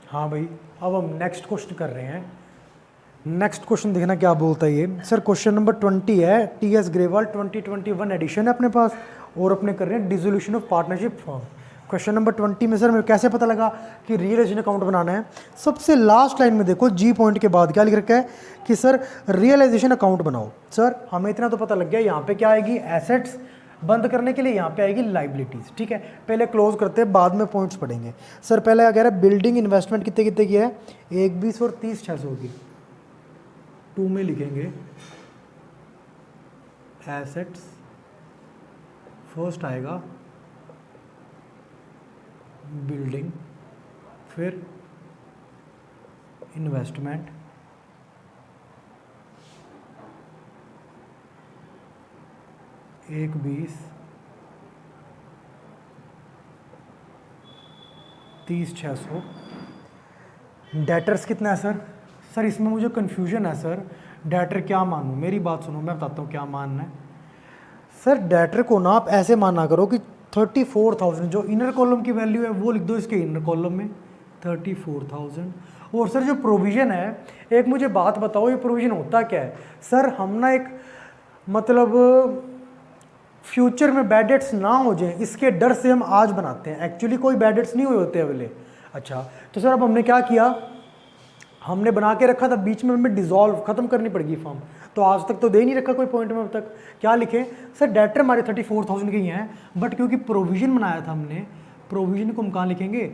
हाँ भाई, अब हम नेक्स्ट क्वेश्चन कर रहे हैं। नेक्स्ट क्वेश्चन देखना क्या बोलता है ये सर। क्वेश्चन नंबर 20 है, TS ग्रेवाल 2021 एडिशन है अपने पास, और अपने कर रहे हैं dissolution of partnership form. Question number 20 में सर मेरे कैसे पता लगा कि रियलाइजेशन अकाउंट बनाना है? सबसे लास्ट लाइन में देखो, जी पॉइंट के बाद क्या लिख रखा है कि सर रियलाइजेशन अकाउंट बनाओ। सर हमें इतना तो पता लग गया, यहाँ पे क्या आएगी? एसेट्स बंद करने के लिए यहाँ पे आएगी लाइबिलिटीज़। ठीक है, पहले क्लोज करते हैं, बाद में पॉइंट्स पढ़ेंगे। सर पहले क्या कह रहा है, बिल्डिंग इन्वेस्टमेंट कितने कितने की है? 1,20 और 30,600 की। 2 में लिखेंगे एसेट्स, फर्स्ट आएगा बिल्डिंग, फिर इन्वेस्टमेंट, एक 20, 30,600। डेटर्स कितना है सर? सर इसमें मुझे कन्फ्यूजन है सर, डेटर क्या मानूँ? मेरी बात सुनो, मैं बताता हूँ क्या मानना है। सर डेटर को ना आप ऐसे माना करो कि 34,000 जो इनर कॉलम की वैल्यू है वो लिख दो इसके इनर कॉलम में 34,000। और सर जो प्रोविज़न है, एक मुझे बात बताओ, ये प्रोविज़न होता क्या है? सर हम ना एक मतलब फ्यूचर में बैड डेट्स ना हो जाए इसके डर से हम आज बनाते हैं। एक्चुअली कोई बैड डेट्स नहीं हुए होते अगले। अच्छा, तो सर अब हमने क्या किया, हमने बना के रखा था, बीच में हमें डिसॉल्व खत्म करनी पड़ेगी फॉर्म, तो आज तक तो दे नहीं रखा कोई पॉइंट में अब तक। क्या लिखे सर? डेटर हमारे 34,000 के ही हैं, बट क्योंकि प्रोविजन बनाया था हमने, प्रोविजन को हम कहाँ लिखेंगे?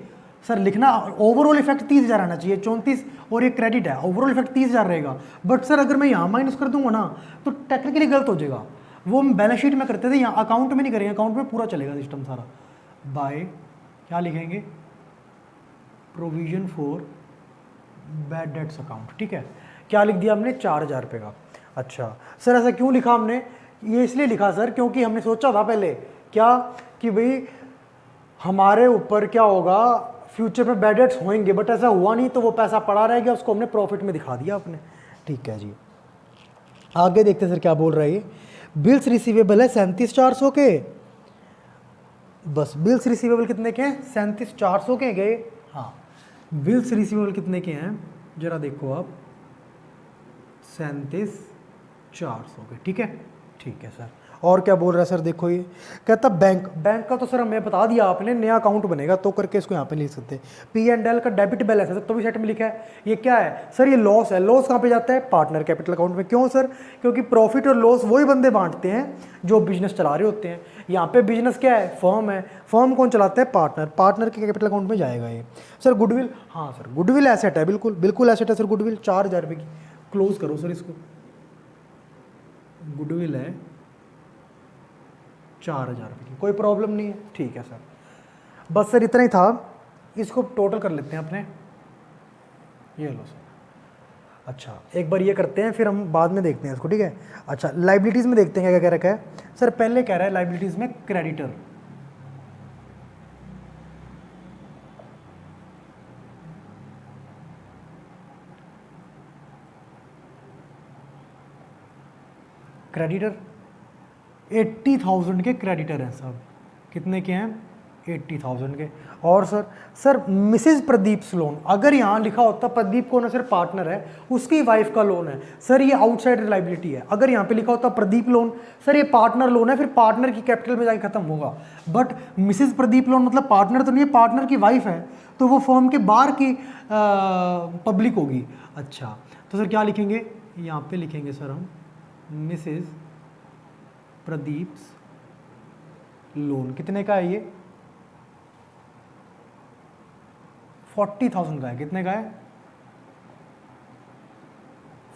सर लिखना ओवरऑल इफेक्ट 30,000 आना चाहिए, 34 और ये क्रेडिट है, ओवरऑल इफेक्ट 30,000 रहेगा। बट सर अगर मैं यहाँ माइनस कर दूंगा ना तो टेक्निकली गलत हो जाएगा। वो हम बैलेंस शीट में करते थे, यहाँ अकाउंट में नहीं करेंगे, अकाउंट में पूरा चलेगा सिस्टम सारा। बाय क्या लिखेंगे? Provision for bad debts account. ठीक है, क्या लिख दिया हमने? 4,000 रुपये का। अच्छा सर ऐसा क्यों लिखा हमने? ये इसलिए लिखा सर क्योंकि हमने सोचा था पहले क्या कि भाई हमारे ऊपर क्या होगा, फ्यूचर में बैड डेट्स होंगे, बट ऐसा हुआ नहीं, तो वो पैसा पड़ा रह गया, उसको हमने प्रॉफिट में दिखा दिया अपने। ठीक है जी, आगे देखते हैं सर क्या बोल रहा है ये। बिल्स रिसीवेबल है 37,400 के, बस बिल्स रिसीवेबल कितने के हैं? 37,400 के गए। हाँ, बिल्स रिसीवेबल कितने के हैं जरा देखो आप, 37,400 के। ठीक है, ठीक है सर। और क्या बोल रहा है सर? देखो ये कहता बैंक, बैंक का तो सर हमें बता दिया आपने, नया अकाउंट बनेगा तो करके इसको यहाँ पे लिख सकते हैं। P&L का डेबिट बैलेंस है सर, तो भी सेट में लिखा है। ये क्या है सर? ये लॉस है। लॉस कहाँ पे जाता है? पार्टनर कैपिटल अकाउंट में। क्यों सर? क्योंकि प्रॉफिट और लॉस वही बंदे बांटते हैं जो बिजनेस चला रहे होते हैं। यहाँ पे बिजनेस क्या है? फर्म है। फर्म कौन चलाता है? पार्टनर। पार्टनर के कैपिटल अकाउंट में जाएगा ये। सर गुडविल, हाँ सर गुडविल एसेट है, बिल्कुल बिल्कुल एसेट है सर गुडविल। 4,000 रुपये की। क्लोज करो सर इसको, गुडविल है 4,000 रुपये की, कोई प्रॉब्लम नहीं है। ठीक है सर, बस सर इतना ही था। इसको टोटल कर लेते हैं अपने, ये लो सर। अच्छा एक बार ये करते हैं, फिर हम बाद में देखते हैं इसको। ठीक है, अच्छा लाइबिलिटीज़ में देखते हैं क्या क्या कह रखा है सर। पहले कह रहा है लाइबिलिटीज़ में क्रेडिटर, क्रेडिटर 80,000 के क्रेडिटर हैं सब। कितने के हैं? 80,000 के। और सर मिसेज प्रदीप लोन, अगर यहाँ लिखा होता प्रदीप कौन है सर? पार्टनर है, उसकी वाइफ का लोन है सर, ये आउटसाइड लाइबिलिटी है। अगर यहाँ पे लिखा होता प्रदीप लोन, सर ये पार्टनर लोन है, फिर पार्टनर की कैपिटल में जाके खत्म होगा। बट मिसेज प्रदीप लोन मतलब पार्टनर तो नहीं है, पार्टनर की वाइफ है, तो वो फर्म के बाहर की पब्लिक होगी। अच्छा तो सर क्या लिखेंगे? यहाँ पे लिखेंगे सर हम मिसेज प्रदीप लोन। कितने का है ये? 40,000 का है। कितने का है?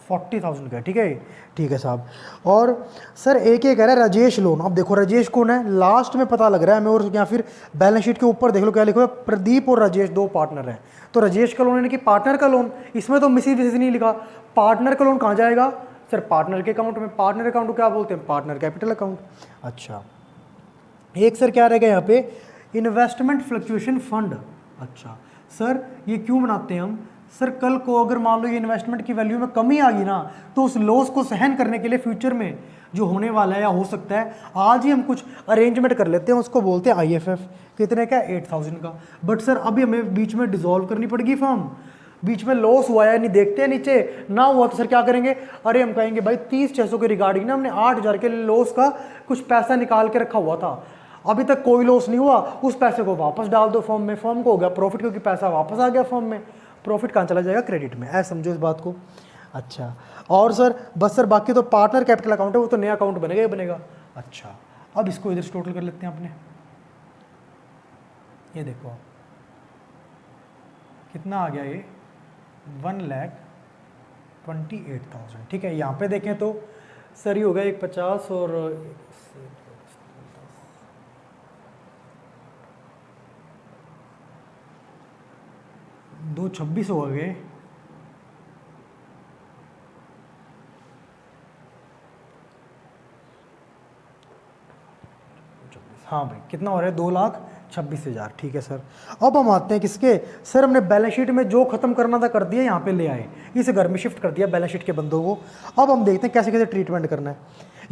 40,000 का है। ठीक है, ठीक है साहब। और सर एक ये कह रहा है राजेश लोन। अब देखो राजेश कौन है, लास्ट में पता लग रहा है हमें, और या फिर बैलेंस शीट के ऊपर देख लो क्या लिखा है, प्रदीप और राजेश दो पार्टनर हैं। तो राजेश का लोन यानी कि पार्टनर का लोन, इसमें तो मिसेज नहीं लिखा। पार्टनर का लोन कहाँ जाएगा सर? पार्टनर के अकाउंट में। पार्टनर अकाउंट को क्या बोलते हैं? Partner capital account. अच्छा एक सर क्या रहेगा यहाँ पे? Investment fluctuation fund. अच्छा सर ये क्यों बनाते हैं हम? सर कल को अगर मान लो ये इन्वेस्टमेंट की वैल्यू में कमी आ गई ना, तो उस लॉस को सहन करने के लिए फ्यूचर में जो होने वाला है या हो सकता है, आज ही हम कुछ अरेंजमेंट कर लेते हैं, उसको बोलते हैं IFF। कितने का, 8000 का। बट सर अभी हमें बीच में डिसॉल्व करनी पड़ेगी फॉर्म, बीच में लॉस हुआ है नहीं देखते हैं नीचे ना हुआ तो सर क्या करेंगे, अरे हम कहेंगे भाई 30,600 के रिगार्डिंग ना हमने 8000 के लॉस का कुछ पैसा निकाल के रखा हुआ था, अभी तक कोई लॉस नहीं हुआ, उस पैसे को वापस डाल दो फॉर्म में, फॉर्म को हो गया प्रॉफिट क्योंकि पैसा वापस आ गया फॉर्म में, प्रॉफिट कहाँ चला जाएगा, क्रेडिट में। ऐसा समझो इस बात को। अच्छा और सर बस सर बाकी तो पार्टनर कैपिटल अकाउंट है वो तो नया अकाउंट बनेगा ही बनेगा। अच्छा अब इसको इधर से टोटल कर लेते हैं अपने, ये देखो कितना आ गया ये 1,28,000। ठीक है यहाँ पे देखें तो सर ये हो गया 150 और 2,26 हो गए, हाँ भाई कितना हो रहा है 2,26,000। ठीक है सर। अब हम आते हैं किसके, सर हमने बैलेंस शीट में जो खत्म करना था कर दिया, यहाँ पे ले आए, इस घर में शिफ्ट कर दिया बैलेंस शीट के बंदों को। अब हम देखते हैं कैसे कैसे ट्रीटमेंट करना है,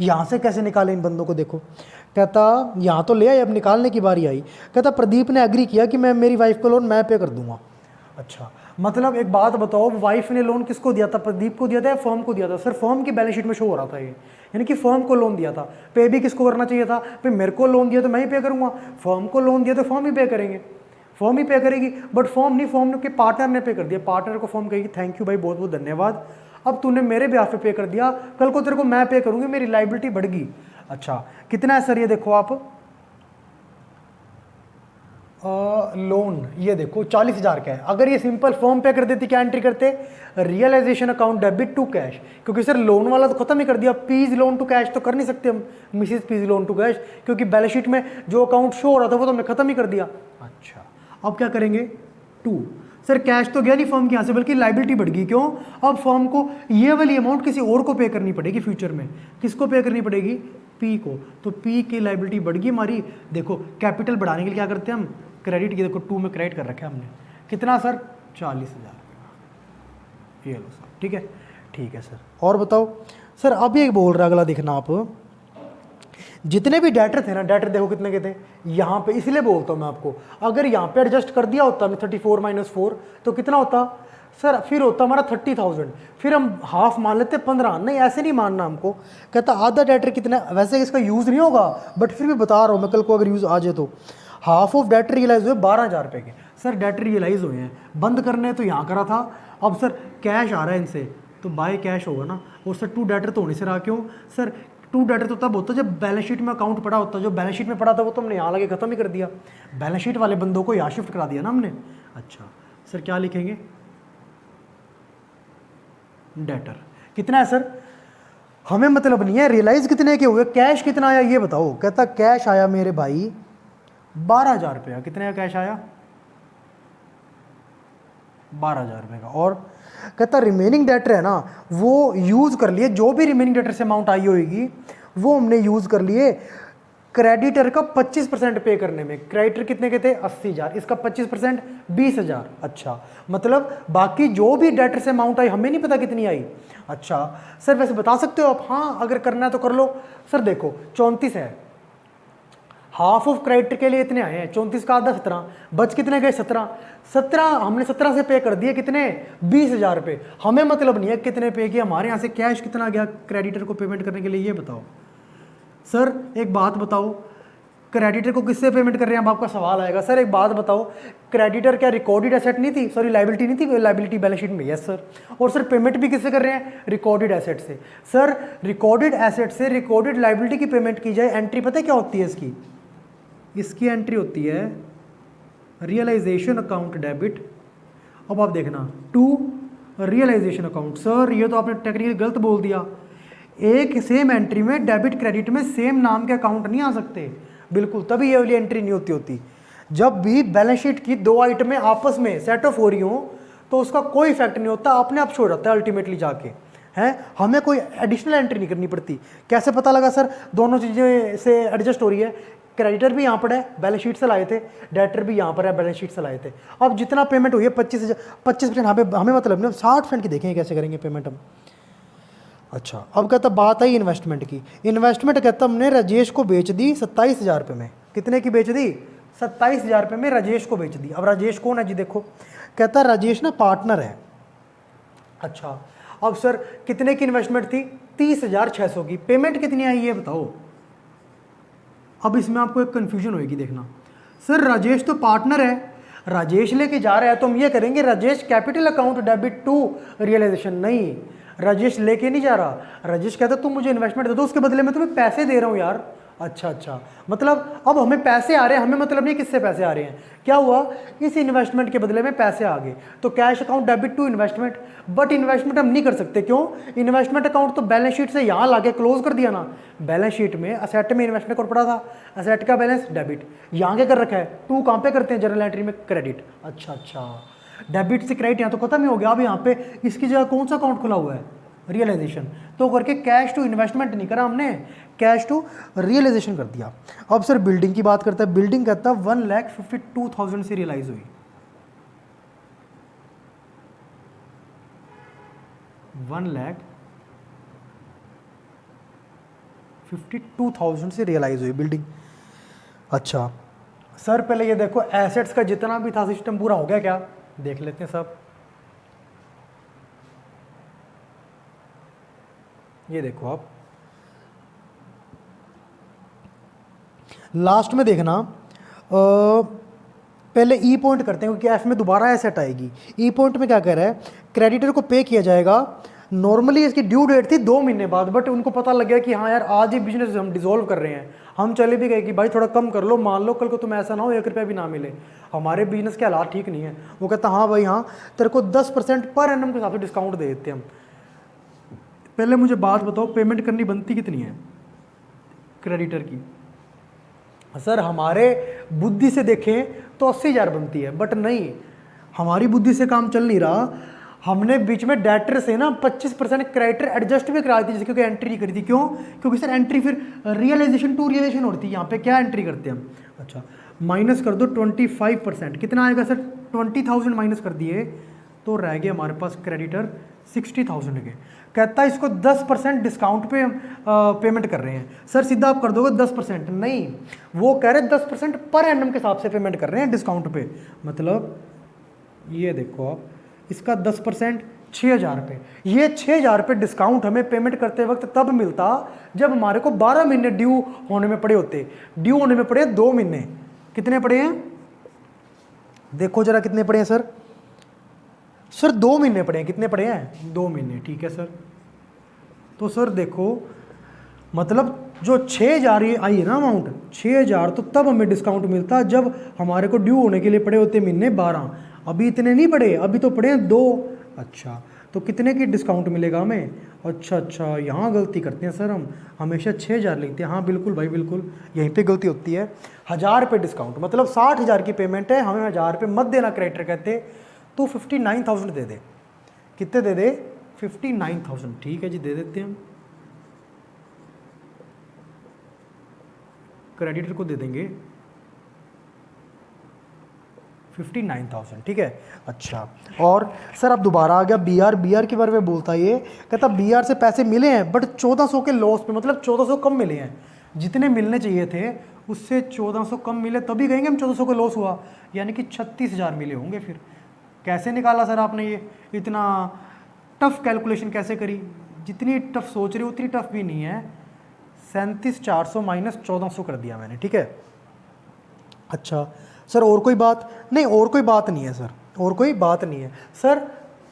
यहाँ से कैसे निकाले इन बंदों को। देखो कहता यहाँ तो ले आए, अब निकालने की बारी आई। कहता प्रदीप ने एग्री किया कि मैं मेरी वाइफ को लोन मैं पे कर दूंगा। अच्छा मतलब एक बात बताओ, वाइफ ने लोन किसको दिया था, प्रदीप को दिया था या फर्म को दिया था? सर फर्म की बैलेंस शीट में शो हो रहा था ये, यानी कि फर्म को लोन दिया था, पे भी किसको करना चाहिए था, भाई मेरे को लोन दिया तो मैं ही पे करूंगा, फर्म को लोन दिया तो फर्म ही पे करेंगे, फर्म ही पे करेगी। बट फर्म नहीं, फर्म के पार्टनर ने पे कर दिया, पार्टनर को फर्म कहेगी थैंक यू भाई बहुत बहुत धन्यवाद, अब तूने मेरे ब्याह पे कर दिया, कल को तेरे को मैं पे करूंगी, मेरी लाइबिलिटी बढ़ गई। अच्छा कितना है सर, ये देखो आप लोन, ये देखो 40,000 का है। अगर ये सिंपल फॉर्म पे कर देती क्या एंट्री करते, realisation account debit to cash, क्योंकि सर लोन वाला तो खत्म ही कर दिया, पीज लोन टू कैश तो कर नहीं सकते हम, Mrs P's loan to cash, क्योंकि बैलेंस शीट में जो अकाउंट शो हो रहा था वो तो हमने खत्म ही कर दिया। अच्छा अब क्या करेंगे, टू, सर कैश तो गया नहीं फर्म के यहाँ से, बल्कि लाइबिलिटी बढ़ गई। क्यों, अब फर्म को ये वाली अमाउंट किसी और को पे करनी पड़ेगी फ्यूचर में, किसको पे करनी पड़ेगी, पी को, तो पी की लाइबिलिटी बढ़ गई हमारी। देखो कैपिटल बढ़ाने के लिए क्या करते हैं हम, क्रेडिट की, देखो 2 में क्रेडिट कर रखा है हमने, कितना सर 40,000, ये लो सर। ठीक है, ठीक है सर। और बताओ सर, अब एक बोल रहा है अगला, देखना आप, जितने भी डेटर थे ना, डेटर देखो कितने के थे यहाँ पे, इसलिए बोलता हूँ मैं आपको, अगर यहाँ पे एडजस्ट कर दिया होता 34 - 4 तो कितना होता सर, फिर होता हमारा 30,000, फिर हम हाफ मान लेते 15, नहीं ऐसे नहीं मानना हमको। कहता आधा डेटर कितना, वैसे इसका यूज़ नहीं होगा बट फिर भी बता रहा हूँ मैं, कल को अगर यूज़ आ जाए तो। हाफ ऑफ डेटर रियलाइज हुए 12,000 रुपये के, सर डेटर रियलाइज हुए हैं, बंद करने तो यहाँ करा था, अब सर कैश आ रहा है इनसे तो बाय कैश होगा ना, और सर 2 डेटर तो होने से रहा, क्यों सर 2 डेटर तो तब होता जब बैलेंस शीट में अकाउंट पड़ा होता, जो बैलेंस शीट में पड़ा था वो तो हमने यहाँ लगे ख़त्म ही कर दिया, बैलेंस शीट वाले बंदों को यहाँ शिफ्ट करा दिया ना हमने। अच्छा सर क्या लिखेंगे, डेटर कितना है सर, हमें मतलब नहीं है रियलाइज कितने के हुए, कैश कितना आया ये बताओ। कहता कैश आया मेरे भाई 12,000 रुपया, कितने का कैश आया 12,000 रुपये का। और कहता रिमेनिंग डेटर है ना वो यूज़ कर लिए, जो भी रिमेनिंग डेटर से अमाउंट आई होगी वो हमने यूज़ कर लिए क्रेडिटर का 25% पे करने में। क्रेडिटर कितने के थे 80,000, इसका 25% 20,000। अच्छा मतलब बाकी जो भी डेटर से अमाउंट आई हमें नहीं पता कितनी आई। अच्छा सर वैसे बता सकते हो आप, हाँ अगर करना है तो कर लो। सर देखो 34 है, हाफ ऑफ क्रेडिटर के लिए इतने आए हैं, 34 का आधा 17, बच कितने गए 17 हमने 17 से पे कर दिए कितने 20,000 रुपये। हमें मतलब नहीं है कितने पे किए, हमारे यहाँ से कैश कितना गया क्रेडिटर को पेमेंट करने के लिए ये बताओ। सर एक बात बताओ, क्रेडिटर को किससे पेमेंट कर रहे हैं, अब आपका सवाल आएगा। सर एक बात बताओ, क्रेडिटर क्या रिकॉर्डेड एसेट नहीं थी, सॉरी लाइबिलिटी नहीं थी, लाइबिलिटी बैलेंस शीट में, यस सर। और सर पेमेंट भी किससे कर रहे हैं, रिकॉर्डेड एसेट से। सर रिकॉर्डेड एसेट से रिकॉर्डेड लाइबिलिटी की पेमेंट की जाए, एंट्री पता है क्या होती है इसकी, इसकी एंट्री होती है रियलाइजेशन अकाउंट डेबिट। अब आप देखना टू रियलाइजेशन अकाउंट। सर ये तो आपने टेक्निकली गलत बोल दिया, एक सेम एंट्री में डेबिट क्रेडिट में सेम नाम के अकाउंट नहीं आ सकते, बिल्कुल तभी ये वाली एंट्री नहीं होती। जब भी बैलेंस शीट की 2 आइटमें आपस में सेट ऑफ हो रही हो तो उसका कोई इफेक्ट नहीं होता, अपने आप छोड़ जाता है अल्टीमेटली जाके, हैं हमें कोई एडिशनल एंट्री नहीं करनी पड़ती। कैसे पता लगा सर, दोनों चीज़ें से एडजस्ट हो रही है, क्रेडिटर भी यहाँ पर है बैलेंस शीट से लाए थे, डेटर भी यहाँ पर है बैलेंस शीट से लाए थे। अब जितना पेमेंट हुई है 25% हमें मतलब नहीं, 60% की देखेंगे कैसे करेंगे पेमेंट हम। अच्छा अब कहता बात आई इन्वेस्टमेंट की। इन्वेस्टमेंट कहता हमने राजेश को बेच दी 27,000 रुपये में, कितने की बेच दी 27,000 रुपये में राजेश को बेच दी। अब राजेश कौन है जी, देखो कहता है राजेश ना पार्टनर है। अच्छा, अब सर कितने की इन्वेस्टमेंट थी? 30,600 की। पेमेंट कितनी आई ये बताओ। अब इसमें आपको एक कंफ्यूजन होगी, देखना सर राजेश तो पार्टनर है, राजेश लेके जा रहा है तो हम ये करेंगे Rajesh capital account debit to realisation. नहीं, राजेश लेके नहीं जा रहा, राजेश कहता तुम मुझे इन्वेस्टमेंट दे दो, उसके बदले में तुम्हें पैसे दे रहा हूँ यार। अच्छा, मतलब अब हमें पैसे आ रहे हैं, हमें मतलब नहीं किससे पैसे आ रहे हैं, क्या हुआ, इस इन्वेस्टमेंट के बदले में पैसे आ गए। तो cash account debit to investment, but investment हम नहीं कर सकते, क्यों? इन्वेस्टमेंट अकाउंट तो बैलेंस शीट से यहाँ लाके क्लोज कर दिया ना। बैलेंस शीट में असेट में इन्वेस्टमेंट अकाउंट पड़ा था, असेट का बैलेंस डेबिट, यहाँ क्या कर रखा है, टू कहाँ पे करते हैं, जनरल एंट्री में क्रेडिट। अच्छा, डेबिट से क्रेडिट यहाँ तो खत्म ही हो गया। अब यहाँ पे इसकी जगह कौन सा अकाउंट खुला हुआ है, रियलाइजेशन। तो करके कैश टू इन्वेस्टमेंट नहीं करा हमने, कैश टू रियलाइजेशन कर दिया। अब सर बिल्डिंग की बात करता है, बिल्डिंग कहता है 1,52,000 से रियलाइज हुई, 1,52,000 से रियलाइज हुई बिल्डिंग। अच्छा सर पहले ये देखो एसेट्स का जितना भी था सिस्टम पूरा हो गया क्या, देख लेते हैं सब। ये देखो आप लास्ट में देखना, पहले ई पॉइंट करते हैं क्योंकि एफ में दोबारा एसेट आएगी। ई पॉइंट में क्या कह रहा है, क्रेडिटर को पे किया जाएगा। नॉर्मली इसकी ड्यू डेट थी 2 महीने बाद, बट उनको पता लग गया कि हाँ यार आज ही बिजनेस हम डिसॉल्व कर रहे हैं। हम चले भी गए कि भाई थोड़ा कम कर लो, मान लो कल को तुम्हें ऐसा ना हो 1 रुपया भी ना मिले, हमारे बिजनेस के हालात ठीक नहीं है। वो कहता हाँ भाई हाँ, तेरे को 10% पर एनम के हिसाब से डिस्काउंट दे देते हम। पहले मुझे बात बताओ, पेमेंट करनी बनती कितनी है क्रेडिटर की? सर हमारे बुद्धि से देखें तो 80,000 बनती है, बट नहीं, हमारी बुद्धि से काम चल नहीं रहा। हमने बीच में डेटर से ना 25% क्रेडिटर एडजस्ट भी करा दी, जैसे क्योंकि एंट्री नहीं करी थी। क्यों? क्योंकि सर एंट्री फिर रियलाइजेशन टू रियलाइजेशन होती है, यहाँ पे क्या एंट्री करते हैं हम। अच्छा, माइनस कर दो 25%, कितना आएगा सर? 20,000 माइनस कर दिए तो रह गए हमारे पास क्रेडिटर 60,000 के। कहता है इसको 10% डिस्काउंट पे पेमेंट कर रहे हैं। सर सीधा आप कर दोगे 10%? नहीं, वो कह रहे 10% पर एनम के हिसाब से पेमेंट कर रहे हैं डिस्काउंट पे। मतलब ये देखो आप, इसका 10% 6,000 रुपये। ये 6,000 रुपये डिस्काउंट हमें पेमेंट करते वक्त तब मिलता जब हमारे को 12 महीने ड्यू होने में पड़े होते। ड्यू होने में पड़े 2 महीने, कितने पड़े हैं देखो जरा, कितने पड़े हैं सर? सर 2 महीने पड़े हैं। कितने पड़े हैं? 2 महीने, ठीक है सर। तो सर देखो मतलब जो 6,000 ये आई है ना अमाउंट, 6,000 तो तब हमें डिस्काउंट मिलता जब हमारे को ड्यू होने के लिए पड़े होते महीने 12। अभी इतने नहीं पड़े, अभी तो पड़े हैं 2। अच्छा, तो कितने की डिस्काउंट मिलेगा हमें? अच्छा, यहाँ गलती करते हैं सर, हम हमेशा 6,000 लिखते हैं। हाँ बिल्कुल भाई बिल्कुल, यहीं पे गलती होती है। 1,000 रुपये डिस्काउंट, मतलब 60,000 की पेमेंट है, हमें 1,000 रुपये मत देना क्रेडिटर कहते, तो 59,000 दे दे। कितने दे दे? 59,000। ठीक है जी, दे देते हैं हम, क्रेडिटर को दे देंगे 59,000, ठीक है। अच्छा, और सर अब दोबारा आ गया बीआर के बारे में बोलता है, ये कहता बीआर से पैसे मिले हैं बट 1,400 के लॉस पे, मतलब 1,400 कम मिले हैं, जितने मिलने चाहिए थे उससे 1,400 कम मिले, तभी कहेंगे हम 1,400 का लॉस हुआ, यानी कि 36,000 मिले होंगे। फिर कैसे निकाला सर आपने ये इतना टफ कैलकुलेशन कैसे करी? जितनी टफ सोच रही उतनी टफ भी नहीं है। 37,400 माइनस 1,400 कर दिया मैंने, ठीक है। अच्छा सर और कोई बात? नहीं, और कोई बात नहीं है सर, और कोई बात नहीं है सर।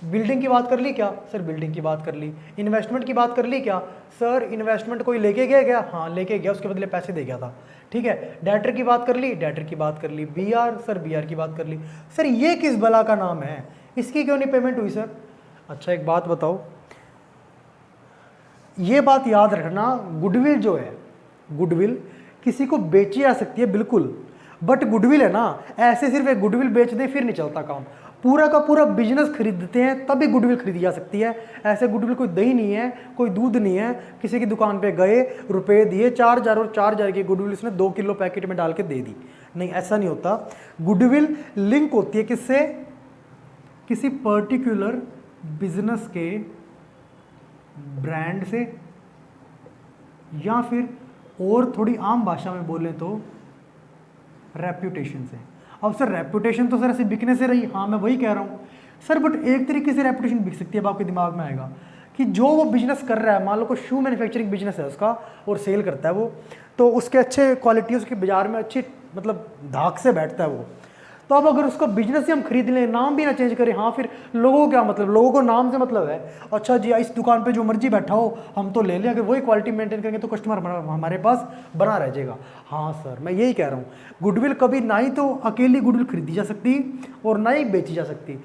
बिल्डिंग की बात कर ली क्या? सर बिल्डिंग की बात कर ली। इन्वेस्टमेंट की बात कर ली क्या? सर इन्वेस्टमेंट कोई लेके गया क्या? हाँ लेके गया, उसके बदले पैसे दे गया था, ठीक है। डेटर की बात कर ली, डेटर की बात कर ली। बीआर, सर बीआर की बात कर ली। सर ये किस बला का नाम है, इसकी क्यों नहीं पेमेंट हुई सर? अच्छा एक बात बताओ, ये बात याद रखना, गुडविल जो है, गुडविल किसी को बेची जा सकती है बिल्कुल, बट गुडविल है ना, ऐसे सिर्फ एक गुडविल बेच दे फिर नहीं चलता काम। पूरा का पूरा बिजनेस खरीदते हैं तभी गुडविल खरीदी जा सकती है। ऐसे गुडविल कोई दही नहीं है, कोई दूध नहीं है। किसी की दुकान पे गए, रुपए दिए 4,000 और 4,000 की गुडविल उसने 2 किलो पैकेट में डाल के दे दी, नहीं ऐसा नहीं होता। गुडविल लिंक होती है किससे? किसी पर्टिकुलर बिजनेस के ब्रांड से, या फिर और थोड़ी आम भाषा में बोलें तो रेप्यूटेशन से। अब सर रेप्यूटेशन तो सर ऐसे बिकने से रही, हाँ मैं वही कह रहा हूँ सर, बट एक तरीके से रेप्यूटेशन बिक सकती है। अब आपके दिमाग में आएगा कि जो वो बिजनेस कर रहा है, मान लो कोई शू मैन्युफैक्चरिंग बिजनेस है उसका और सेल करता है वो, तो उसके अच्छे क्वालिटी उसके बाजार में अच्छी मतलब धाक से बैठता है वो। तो अब अगर उसका बिजनेस ही हम खरीद लें, नाम भी ना चेंज करें, हाँ फिर लोगों को क्या मतलब, लोगों को नाम से मतलब है, अच्छा जी इस दुकान पे जो मर्जी बैठा हो हम तो ले लें, अगर वही क्वालिटी मेंटेन करेंगे तो कस्टमर हमारे पास बना रह जाएगा। हाँ सर मैं यही कह रहा हूँ, गुडविल कभी ना ही तो अकेली गुडविल खरीदी जा सकती और ना ही बेची जा सकती।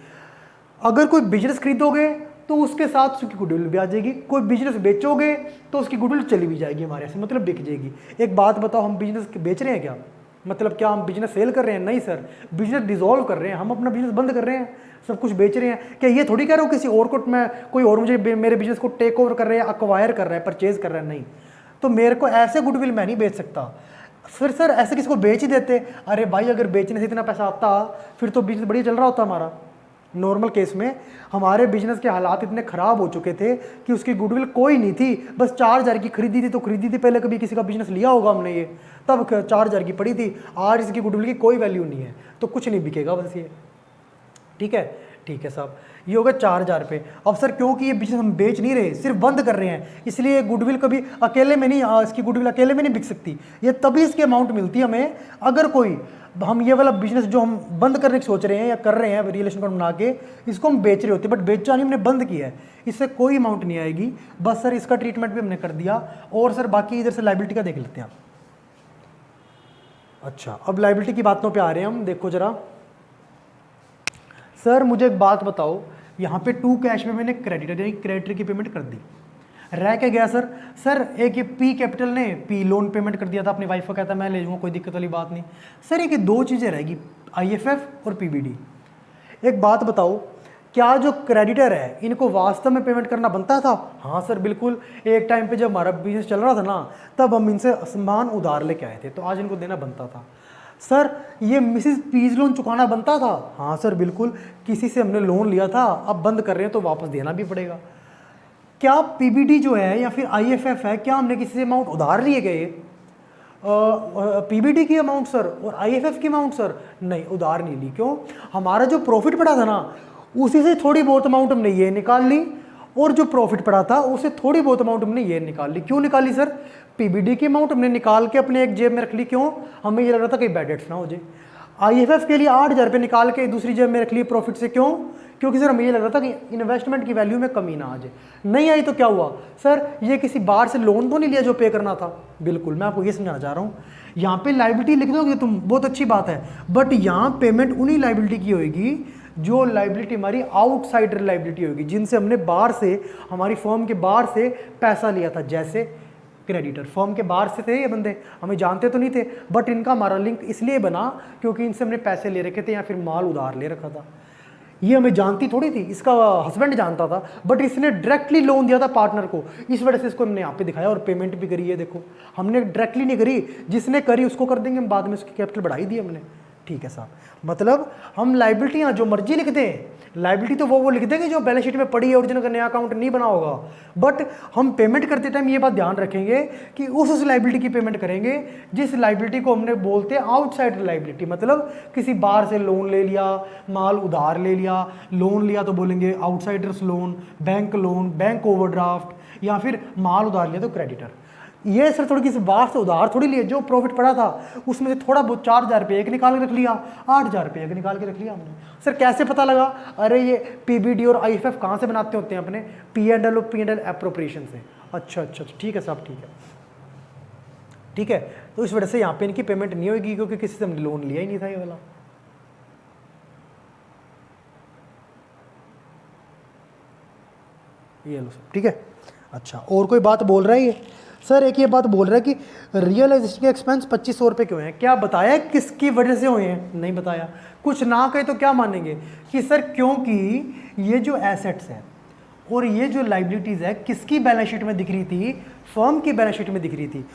अगर कोई बिजनेस खरीदोगे तो उसके साथ उसकी गुडविल भी आ जाएगी, कोई बिजनेस बेचोगे तो उसकी गुडविल चली भी जाएगी हमारे से, मतलब बिक जाएगी। एक बात बताओ, हम बिजनेस बेच रहे हैं क्या, मतलब क्या हम बिजनेस सेल कर रहे हैं? नहीं सर, बिजनेस डिसॉल्व कर रहे हैं, हम अपना बिजनेस बंद कर रहे हैं, सब कुछ बेच रहे हैं। क्या ये थोड़ी कह रहा हूँ किसी और को मैं, कोई और मुझे मेरे बिजनेस को टेक ओवर कर रहे हैं, अक्वायर कर रहा है, परचेज कर रहा है, नहीं। तो मेरे को ऐसे गुडविल मैं नहीं बेच सकता। फिर सर ऐसे किसी को बेच ही देते, अरे भाई अगर बेचने से इतना पैसा आता फिर तो बिजनेस बढ़िया चल रहा होता हमारा। नॉर्मल केस में हमारे बिजनेस के हालात इतने ख़राब हो चुके थे कि उसकी गुडविल कोई नहीं थी, बस 4,000 की खरीदी थी तो खरीदी थी, पहले कभी किसी का बिजनेस लिया होगा हमने ये, तब 4,000 की पड़ी थी, आज इसकी गुडविल की कोई वैल्यू नहीं है, तो कुछ नहीं बिकेगा बस ये। ठीक है, ठीक है साहब, ये होगा 4,000 पे। अब सर क्योंकि ये बिजनेस हम बेच नहीं रहे, सिर्फ बंद कर रहे हैं, इसलिए गुडविल कभी अकेले में नहीं, इसकी गुडविल अकेले में नहीं बिक सकती, ये तभी इसकी अमाउंट मिलती है हमें अगर कोई, हम ये वाला बिजनेस जो हम बंद करने की सोच रहे हैं या कर रहे हैं रिलेशन कार्ड बना के, इसको हम बेच रहे होते हैं, बट बेचा नहीं, हमने बंद किया है, इससे कोई अमाउंट नहीं आएगी। बस सर इसका ट्रीटमेंट भी हमने कर दिया। और सर बाकी इधर से लाइबिलिटी का देख लेते हैं। अच्छा, अब लाइबिलिटी की बातों पे आ रहे हैं हम, देखो जरा। सर मुझे एक बात बताओ, यहाँ पे 2 कैश में मैंने क्रेडिटर यानी क्रेडिटर की पेमेंट कर दी, रह के गया सर। सर एक ये पी कैपिटल ने पी लोन पेमेंट कर दिया था, अपनी वाइफ को कहता मैं ले जाऊँगा, कोई दिक्कत वाली बात नहीं। सर एक 2 चीज़ें रहेगी, IFF और PBD। एक बात बताओ, क्या जो क्रेडिटर है इनको वास्तव में पेमेंट करना बनता था? हाँ सर बिल्कुल, एक टाइम पे जब हमारा बिजनेस चल रहा था ना, तब हम इनसे सामान उधार लेके आए थे, तो आज इनको देना बनता था। सर ये मिसिस पीज लोन चुकाना बनता था? हाँ सर बिल्कुल, किसी से हमने लोन लिया था, अब बंद कर रहे हैं तो वापस देना भी पड़ेगा। क्या PBD जो है या फिर IFF है, क्या हमने किसी से अमाउंट उधार लिए गए? PBD की अमाउंट सर और IFF की अमाउंट सर नहीं, उधार नहीं ली। क्यों? हमारा जो प्रॉफिट पड़ा था ना, उसी से थोड़ी बहुत अमाउंट हमने ये निकाल ली, और जो प्रॉफिट पड़ा था उससे थोड़ी बहुत अमाउंट हमने ये निकाल ली। क्यों निकाली सर? PBD की अमाउंट हमने निकाल के अपने एक जेब में रख ली, क्यों? हमें ये लग रहा था कहीं बैड डेट्स ना हो जाए। IFF के लिए 8,000 रुपये निकाल के दूसरी जेब में रख लिए प्रॉफिट से, क्यों? क्योंकि सर हमें ये लग रहा था कि इन्वेस्टमेंट की वैल्यू में कमी ना आ जाए। नहीं आई तो क्या हुआ सर? ये किसी बाहर से लोन तो नहीं लिया जो पे करना था? बिल्कुल, मैं आपको ये समझाना चाह रहा हूँ। यहाँ पे लाइबिलिटी लिख दोगे तुम, बहुत अच्छी बात है, बट यहाँ पेमेंट उन्हीं लाइबिलिटी की होगी जो लाइबिलिटी हमारी आउटसाइडर लाइबिलिटी होगी, जिनसे हमने बाहर से, हमारी फर्म के बाहर से पैसा लिया था। जैसे क्रेडिटर फर्म के बाहर से थे, ये बंदे हमें जानते तो नहीं थे, बट इनका हमारा लिंक इसलिए बना क्योंकि इनसे हमने पैसे ले रखे थे या फिर माल उधार ले रखा था। ये हमें जानती थोड़ी थी, इसका हस्बैंड जानता था, बट इसने डायरेक्टली लोन दिया था पार्टनर को, इस वजह से इसको हमने यहाँ पे दिखाया और पेमेंट भी करी है। देखो, हमने डायरेक्टली नहीं करी, जिसने करी उसको कर देंगे हम बाद में, उसकी कैपिटल बढ़ाई दी हमने। ठीक है साहब, मतलब हम लाइबिलिटियाँ जो मर्जी लिख दें, लाइबिलिटी तो वो लिख देंगे जो बैलेंस शीट में पड़ी है, ओरिजिनल का नया अकाउंट नहीं बना होगा, बट हम पेमेंट करते टाइम ये बात ध्यान रखेंगे कि उस लाइबिलिटी की पेमेंट करेंगे जिस लाइबिलिटी को हमने बोलते हैं आउटसाइड लाइबिलिटी। मतलब किसी बाहर से लोन ले लिया, माल उधार ले लिया, लोन लिया तो बोलेंगे आउटसाइडर्स लोन, बैंक ओवरड्राफ्ट, या फिर माल उधार लिया तो क्रेडिटर। ये सर थोड़ी किसी बाहर से उधार थोड़ी लिए, जो प्रॉफिट पड़ा था उसमें से थोड़ा बहुत 4,000 रुपये एक निकाल के रख लिया, 8,000 रुपये एक निकाल के रख लिया हमने। सर कैसे पता लगा? अरे ये PBD और IFF कहाँ से बनाते होते हैं अपने? P&L और P&L एप्रोप्रिएशन से। अच्छा, ठीक है साहब, ठीक है, ठीक है। तो इस वजह से यहाँ पे इनकी पेमेंट नहीं होगी क्योंकि किसी से हमने लोन लिया ही नहीं था ये वाला। ये लो सर, ठीक है। अच्छा, और कोई बात बोल रहा है ये? सर एक ये बात बोल रहा है कि रियलाइजेशन के एक्सपेंस 2,500 रुपये क्यों हैं? क्या बताया किसकी वजह से हुए हैं? नहीं बताया। कुछ ना कहे तो क्या मानेंगे कि सर क्योंकि ये जो एसेट्स हैं और ये जो लाइबिलिटीज़ है किसकी बैलेंस शीट में दिख रही थी? फर्म की बैलेंस शीट में दिख रही थी।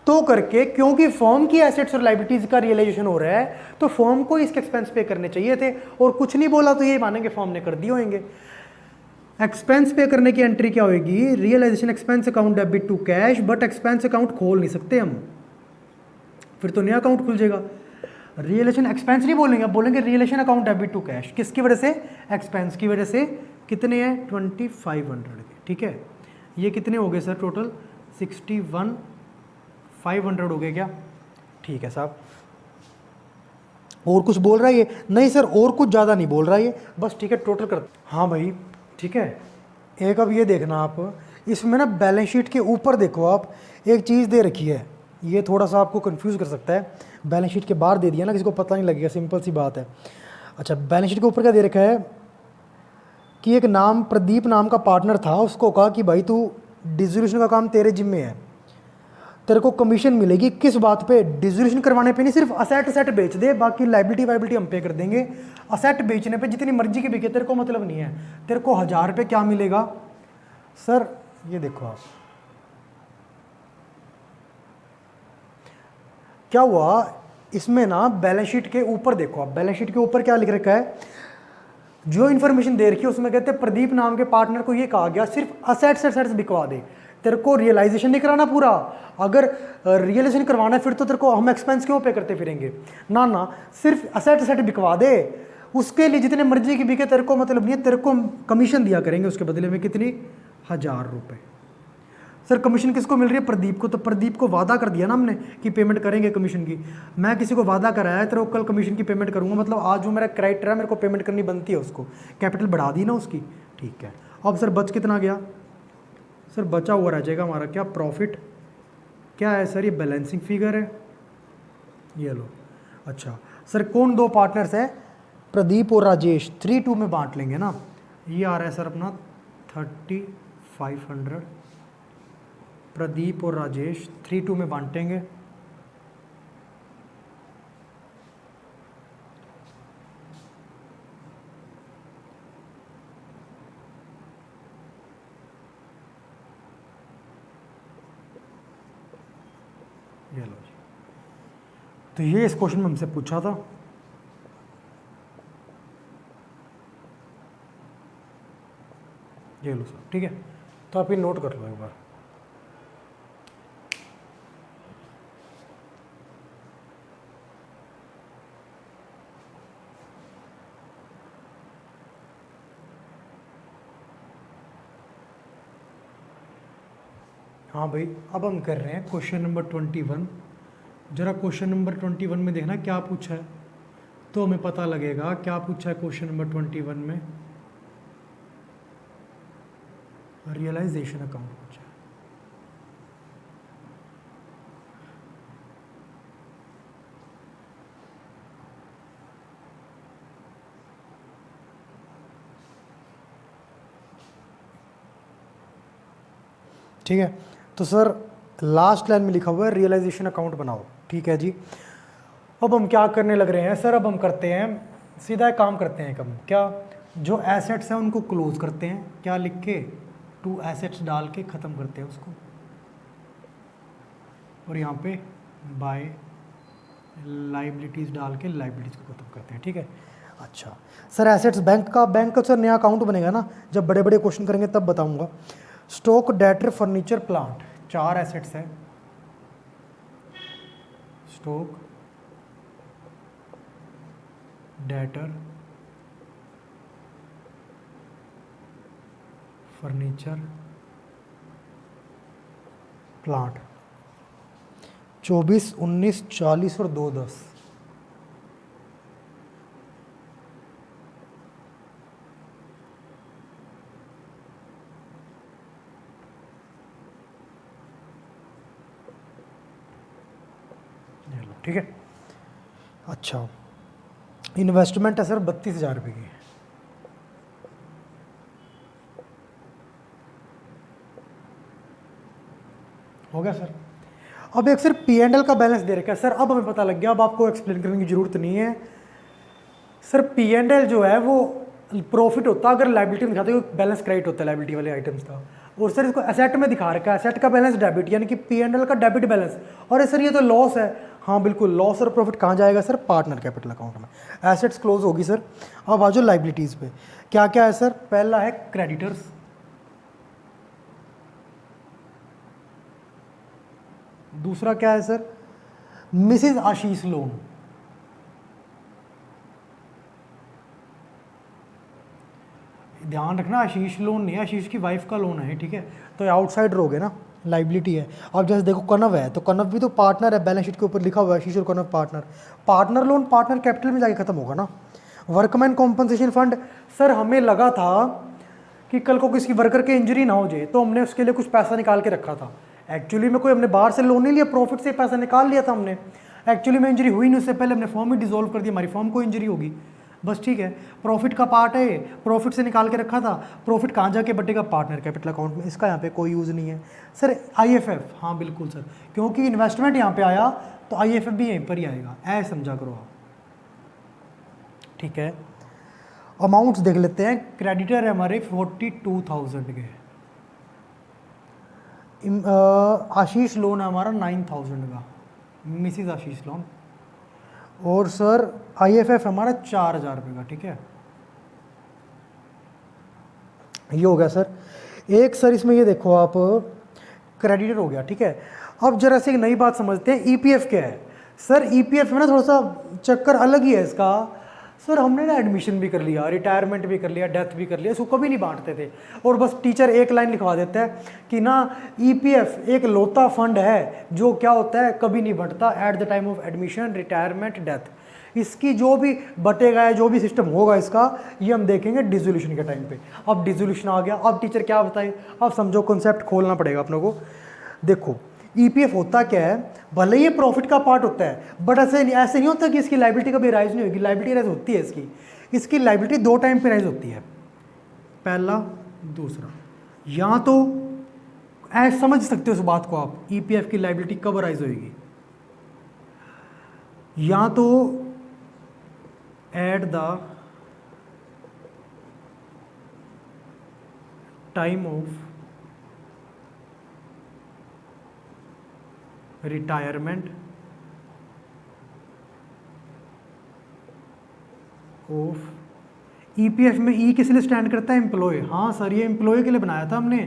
तो करके क्योंकि फर्म की एसेट्स और लाइबिलिटीज़ का रियलाइजेशन हो रहा है तो फर्म को इसके एक्सपेंस पे करने चाहिए थे, और कुछ नहीं बोला तो ये मानेंगे फर्म ने कर दिए होंगे। एक्सपेंस पे करने की एंट्री क्या होगी? Realisation expense account debit to cash, but expense account खोल नहीं सकते हम, फिर तो नया अकाउंट खुल जाएगा। रियलेशन एक्सपेंस नहीं बोलेंगे, अब बोलेंगे रियलेशन अकाउंट डेबिट टू कैश। किसकी वजह से? एक्सपेंस की वजह से। कितने हैं? 2500 के, ठीक है। ये कितने हो गए सर टोटल? 61,500 हो गए क्या? ठीक है साहब। और कुछ बोल रहा है ये? नहीं सर, और कुछ ज़्यादा नहीं बोल रहा है ये, बस ठीक है टोटल कर। हाँ भाई ठीक है। एक अब ये देखना आप, इसमें ना बैलेंस शीट के ऊपर देखो आप, एक चीज़ दे रखी है, ये थोड़ा सा आपको कंफ्यूज कर सकता है। बैलेंस शीट के बाहर दे दिया ना, किसी को पता नहीं लगेगा, सिंपल सी बात है। अच्छा, बैलेंस शीट के ऊपर क्या दे रखा है कि एक नाम प्रदीप नाम का पार्टनर था, उसको कहा कि भाई तू डिसोल्यूशन का काम तेरे जिम्मे है, तेरे को कमीशन मिलेगी। किस बात पे? डिसोल्यूशन करवाने पे नहीं, सिर्फ असेट असेट बेच दे, बाकी लाइबिलिटी वाइबिलिटी हम पे कर देंगे। असेट बेचने पे जितनी मर्जी के बिके, तेरे को मतलब नहीं है। तेरे को 1000 रुपये क्या मिलेगा सर? ये देखो आप, क्या हुआ इसमें ना, बैलेंस शीट के ऊपर देखो आप, बैलेंस शीट के ऊपर क्या लिख रखा है, जो इन्फॉर्मेशन दे रखी है उसमें कहते हैं प्रदीप नाम के पार्टनर को ये कहा गया सिर्फ असेट्स असेट्स बिकवा दे, तेरे को रियलाइजेशन नहीं कराना पूरा। अगर रियलाइजेशन करवाना है फिर तो तेरे को हम एक्सपेंस क्यों पे करते फिरेंगे? ना ना, सिर्फ असेट असेट बिकवा दे, उसके लिए जितने मर्जी की बिके तेरे को मतलब नहीं है, तेरे को कमीशन दिया करेंगे उसके बदले में। कितनी? 1000 रुपये। सर कमीशन किसको मिल रही है? प्रदीप को। तो प्रदीप को वादा कर दिया ना हमने कि पेमेंट करेंगे कमीशन की। मैं किसी को वादा कराया है तेरे को कल कमीशन की पेमेंट करूंगा, मतलब आज जो मेरा क्राइटेरिया है मेरे को पेमेंट करनी बनती है उसको, कैपिटल बढ़ा दी ना उसकी, ठीक है। अब सर बच कितना गया? सर बचा हुआ रह जाएगा हमारा क्या? प्रॉफिट। क्या है सर? ये बैलेंसिंग फिगर है, ये लो। अच्छा सर, कौन दो पार्टनर्स है? प्रदीप और राजेश। 3-2 में बांट लेंगे ना। ये आ रहा है सर अपना 3500, प्रदीप और राजेश 3-2 में बांटेंगे। ये लो जी। तो ये इस क्वेश्चन में हमसे पूछा था। ये लो सर, ठीक है। तो आप ये नोट कर लो एक बार। हाँ भाई, अब हम कर रहे हैं क्वेश्चन नंबर 21। जरा क्वेश्चन नंबर 21 में देखना क्या पूछा है, तो हमें पता लगेगा क्या पूछा है क्वेश्चन नंबर 21 में। रियलाइजेशन अकाउंट पूछा है। ठीक है, तो सर लास्ट लाइन में लिखा हुआ है रियलाइजेशन अकाउंट बनाओ, ठीक है जी। अब हम क्या करने लग रहे हैं सर? अब हम करते हैं सीधा एक काम करते हैं, हम क्या, जो एसेट्स हैं उनको क्लोज करते हैं, क्या लिख के? टू एसेट्स डाल के ख़त्म करते हैं उसको, और यहाँ पे बाय लाइबिलिटीज़ डाल के लाइबिलिटीज़ को ख़त्म करते हैं, ठीक है। अच्छा सर, एसेट्स बैंक का सर नया अकाउंट बनेगा ना, जब बड़े बड़े क्वेश्चन करेंगे तब बताऊंगा। Stock, debtor, furniture, plant, 4 assets हैं। Stock, debtor, furniture, plant. 24, 19, 40 और 2, 10। ठीक है। अच्छा, इन्वेस्टमेंट है सर 32,000 रुपये की। हो गया सर। अब एक सर P&L का बैलेंस दे रखा है सर, अब हमें पता लग गया, अब आपको एक्सप्लेन करने की जरूरत नहीं है सर। P&L जो है वो प्रॉफिट होता है अगर लाइबिलिटी में दिखाते हैं, बैलेंस क्रेडिट होता है लाइबिलिटी वाले आइटम्स का। और सर इसको एसेट में दिखा रखा है, एसेट का बैलेंस डेबिट, यानी कि P&L का डेबिट बैलेंस। और सर ये तो लॉस है। हाँ बिल्कुल, लॉस और प्रॉफिट कहाँ जाएगा सर? पार्टनर कैपिटल अकाउंट में। एसेट्स क्लोज होगी सर। अब आ जाओ लाइबिलिटीज़ पे, क्या क्या है सर? पहला है क्रेडिटर्स, दूसरा क्या है सर? मिसिज आशीष लोन, ध्यान रखना, आशीष लोन नहीं है, आशीष की वाइफ का लोन है, ठीक है। तो आउटसाइडर हो गए ना, लाइबिलिटी है। अब जैसे देखो कनव है, तो कनव भी तो पार्टनर है, बैलेंस शीट के ऊपर लिखा हुआ है आशीष और Kanav partner. Partner loan partner capital में जाके खत्म होगा ना। वर्कमैन कॉम्पनसेशन फंड, सर हमें लगा था कि कल को किसी वर्कर के इंजरी ना हो जाए, तो हमने उसके लिए कुछ पैसा निकाल के रखा था। एक्चुअली में कोई हमने बाहर से लोन नहीं लिया, प्रॉफिट से पैसा निकाल लिया था हमने। एक्चुअली में इंजरी हुई नहीं, उससे पहले हमने फॉर्म ही डिसॉल्व कर दिया, हमारी फॉर्म को इंजरी होगी बस, ठीक है। प्रॉफिट का पार्ट है, प्रॉफिट से निकाल के रखा था। प्रॉफिट कहाँ जाके बटेगा? पार्टनर कैपिटल अकाउंट में। इसका यहाँ पे कोई यूज़ नहीं है सर। आईएफएफ, हाँ बिल्कुल सर, क्योंकि इन्वेस्टमेंट यहाँ पे आया तो आईएफएफ भी यहीं पर ही आएगा, ऐसे समझा करो आप, ठीक है। अमाउंट्स देख लेते हैं। क्रेडिटर है हमारे 42,000 के। आशीष लोन है हमारा 9,000 का, मिसिज आशीष लोन। और सर आईएफएफ हमारा 4,000 रुपये का, ठीक है। ये हो गया सर एक। सर इसमें ये देखो आप, क्रेडिटर हो गया, ठीक है। अब जरा से एक नई बात समझते हैं, ईपीएफ क्या है। सर ईपीएफ में ना थोड़ा सा चक्कर अलग ही है इसका। सर हमने ना एडमिशन भी कर लिया, रिटायरमेंट भी कर लिया, डेथ भी कर लिया, इसको कभी नहीं बांटते थे। और बस टीचर एक लाइन लिखवा देता है कि ना ईपीएफ एक लौता फंड है जो क्या होता है, कभी नहीं बंटता, at the time of admission, retirement, death. इसकी जो भी बटेगा है, जो भी सिस्टम होगा इसका, ये हम देखेंगे डिसोल्यूशन के टाइम पे। अब डिसोल्यूशन आ गया, अब टीचर क्या बताए, अब समझो कॉन्सेप्ट खोलना पड़ेगा अपनों को। देखो ईपीएफ होता क्या है, भले ये प्रॉफिट का पार्ट होता है, बट ऐसे नहीं होता कि इसकी लाइबिलिटी कभी राइज नहीं होगी। लाइबिलिटी राइज होती है इसकी लाइबिलिटी 2 टाइम पे राइज होती है, पहला दूसरा। या तो ऐसे समझ सकते हो इस बात को आप, ईपीएफ की लाइबिलिटी कब राइज होगी, या तो eight the time of retirement of. EPF में ई किस लिए स्टैंड करता है? एम्प्लॉय। हाँ सर ये एम्प्लॉय के लिए बनाया था हमने,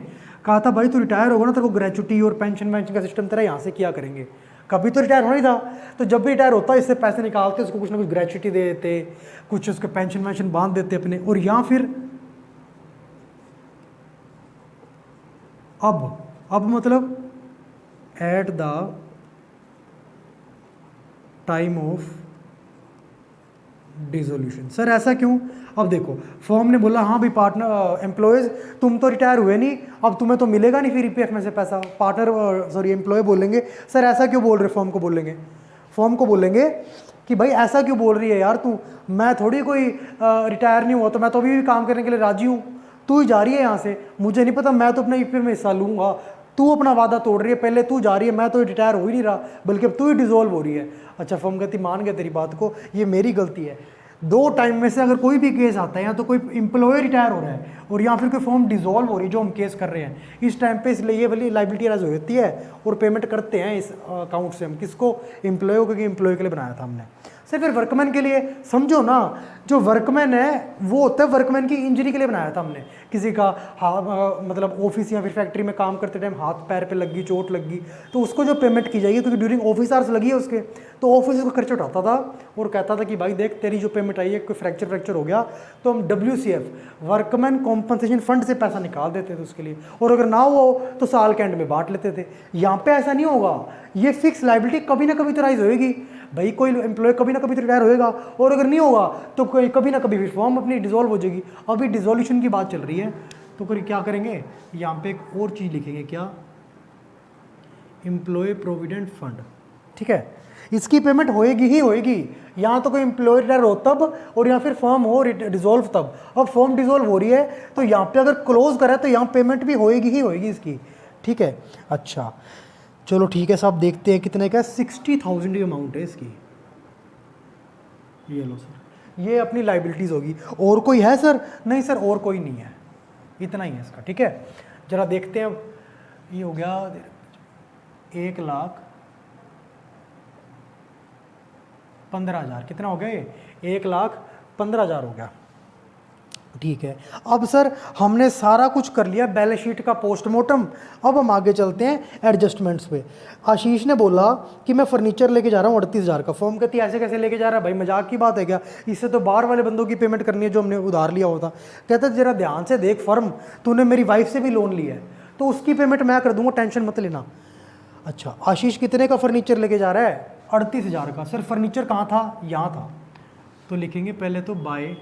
कहा था भाई तू रिटायर होगा ना, तेरे को ग्रेचुटी और पेंशन का सिस्टम तेरा यहाँ से किया करेंगे। कभी तो रिटायर होना ही था, तो जब भी रिटायर होता है इससे पैसे निकालते, उसको कुछ ना कुछ ग्रेचुटी दे देते, कुछ उसके पेंशन बांध देते अपने। और या फिर अब मतलब eight the time of dissolution. Sir ऐसा क्यों? अब देखो फर्म ने बोला हाँ भाई पार्टनर एम्प्लॉयज तुम तो रिटायर हुए नहीं, अब तुम्हें तो मिलेगा नहीं फिर ईपीएफ में से पैसा। पार्टनर सॉरी एम्प्लॉय बोलेंगे सर ऐसा क्यों बोल रहे, फर्म को बोलेंगे कि भाई ऐसा क्यों बोल रही है यार तू, मैं थोड़ी कोई रिटायर नहीं हुआ, तो मैं तो अभी भी काम करने के लिए राजी हूँ, तू ही जा रही है यहाँ से, मुझे नहीं पता, मैं तो अपना ईपीएफ में हिस्सा लूँगा, तू अपना वादा तोड़ रही है, पहले तू जा रही है, मैं तो रिटायर हो ही नहीं रहा, बल्कि अब तू ही डिसॉल्व हो रही है। अच्छा फर्म कहती मान गया तेरी बात को, ये मेरी गलती है। 2 टाइम में से अगर कोई भी केस आता है, या तो कोई एम्प्लॉय रिटायर हो रहा है और या फिर कोई फर्म डिसॉल्व हो रही है जो हम केस कर रहे हैं इस टाइम पे, इसलिए ये वाली लाइबिलिटी राइज होती है और पेमेंट करते हैं इस अकाउंट से हम। किसको? एम्प्लॉय को, क्योंकि एम्प्लॉय के लिए बनाया था हमने। सर फिर वर्कमैन के लिए समझो ना, जो वर्कमैन है वो होता है, वर्कमैन की इंजरी के लिए बनाया था हमने। किसी का मतलब ऑफिस या फिर फैक्ट्री में काम करते टाइम हाथ पैर पे लग गई, चोट लग गई, तो उसको जो पेमेंट की जाएगी, क्योंकि ड्यूरिंग ऑफिस आवर्स लगी है उसके, तो ऑफिस उसका खर्चा उठाता था और कहता था कि भाई देख तेरी जो पेमेंट आई है, कोई फ्रैक्चर हो गया तो हम WCF वर्कमैन कॉम्पनसेशन फंड से पैसा निकाल देते थे उसके लिए, और अगर ना हो तो साल के एंड में बांट लेते थे। यहाँ पे ऐसा नहीं होगा, ये फिक्स लाइबिलिटी कभी ना कभी तो राइज होएगी भाई, कोई एम्प्लॉय कभी ना कभी तो रिटायर होएगा, और अगर नहीं होगा तो कोई कभी ना कभी फॉर्म अपनी डिसॉल्व हो जाएगी। अभी डिसोल्यूशन की बात चल रही है, तो फिर क्या करेंगे, यहाँ पे एक और चीज़ लिखेंगे, क्या? एम्प्लॉय प्रोविडेंट फंड, ठीक है। इसकी पेमेंट होएगी ही होएगी, यहाँ तो कोई एम्प्लॉय रिटायर हो तब, और या फिर फर्म हो डिसॉल्व तब। अब फर्म डिसॉल्व हो रही है तो यहाँ पे अगर क्लोज करें तो यहाँ पेमेंट भी होएगी ही होएगी इसकी, ठीक है। अच्छा चलो ठीक है साहब, देखते हैं कितने का 60,000 की अमाउंट है इसकी। ये लो सर, ये अपनी लाइबिलिटीज़ होगी। और कोई है सर? नहीं सर और कोई नहीं है, इतना ही है इसका, ठीक है। जरा देखते हैं, ये हो गया 1,15,000, कितना हो गया ये? 1,15,000 हो गया। ठीक है। अब सर हमने सारा कुछ कर लिया बैलेंस शीट का पोस्टमार्टम, अब हम आगे चलते हैं एडजस्टमेंट्स पे। आशीष ने बोला कि मैं फर्नीचर लेके जा रहा हूँ 38,000 का। फर्म कहती है ऐसे कैसे लेके जा रहा है भाई, मजाक की बात है क्या, इससे तो बाहर वाले बंदों की पेमेंट करनी है जो हमने उधार लिया होता। कहता जरा ध्यान से देख फर्म, तूने मेरी वाइफ से भी लोन लिया है तो उसकी पेमेंट मैं कर दूंगा, टेंशन मत लेना। अच्छा, आशीष कितने का फर्नीचर लेके जा रहा है? 38,000 का। सर फर्नीचर कहाँ था? यहाँ था। तो लिखेंगे पहले तो बाय,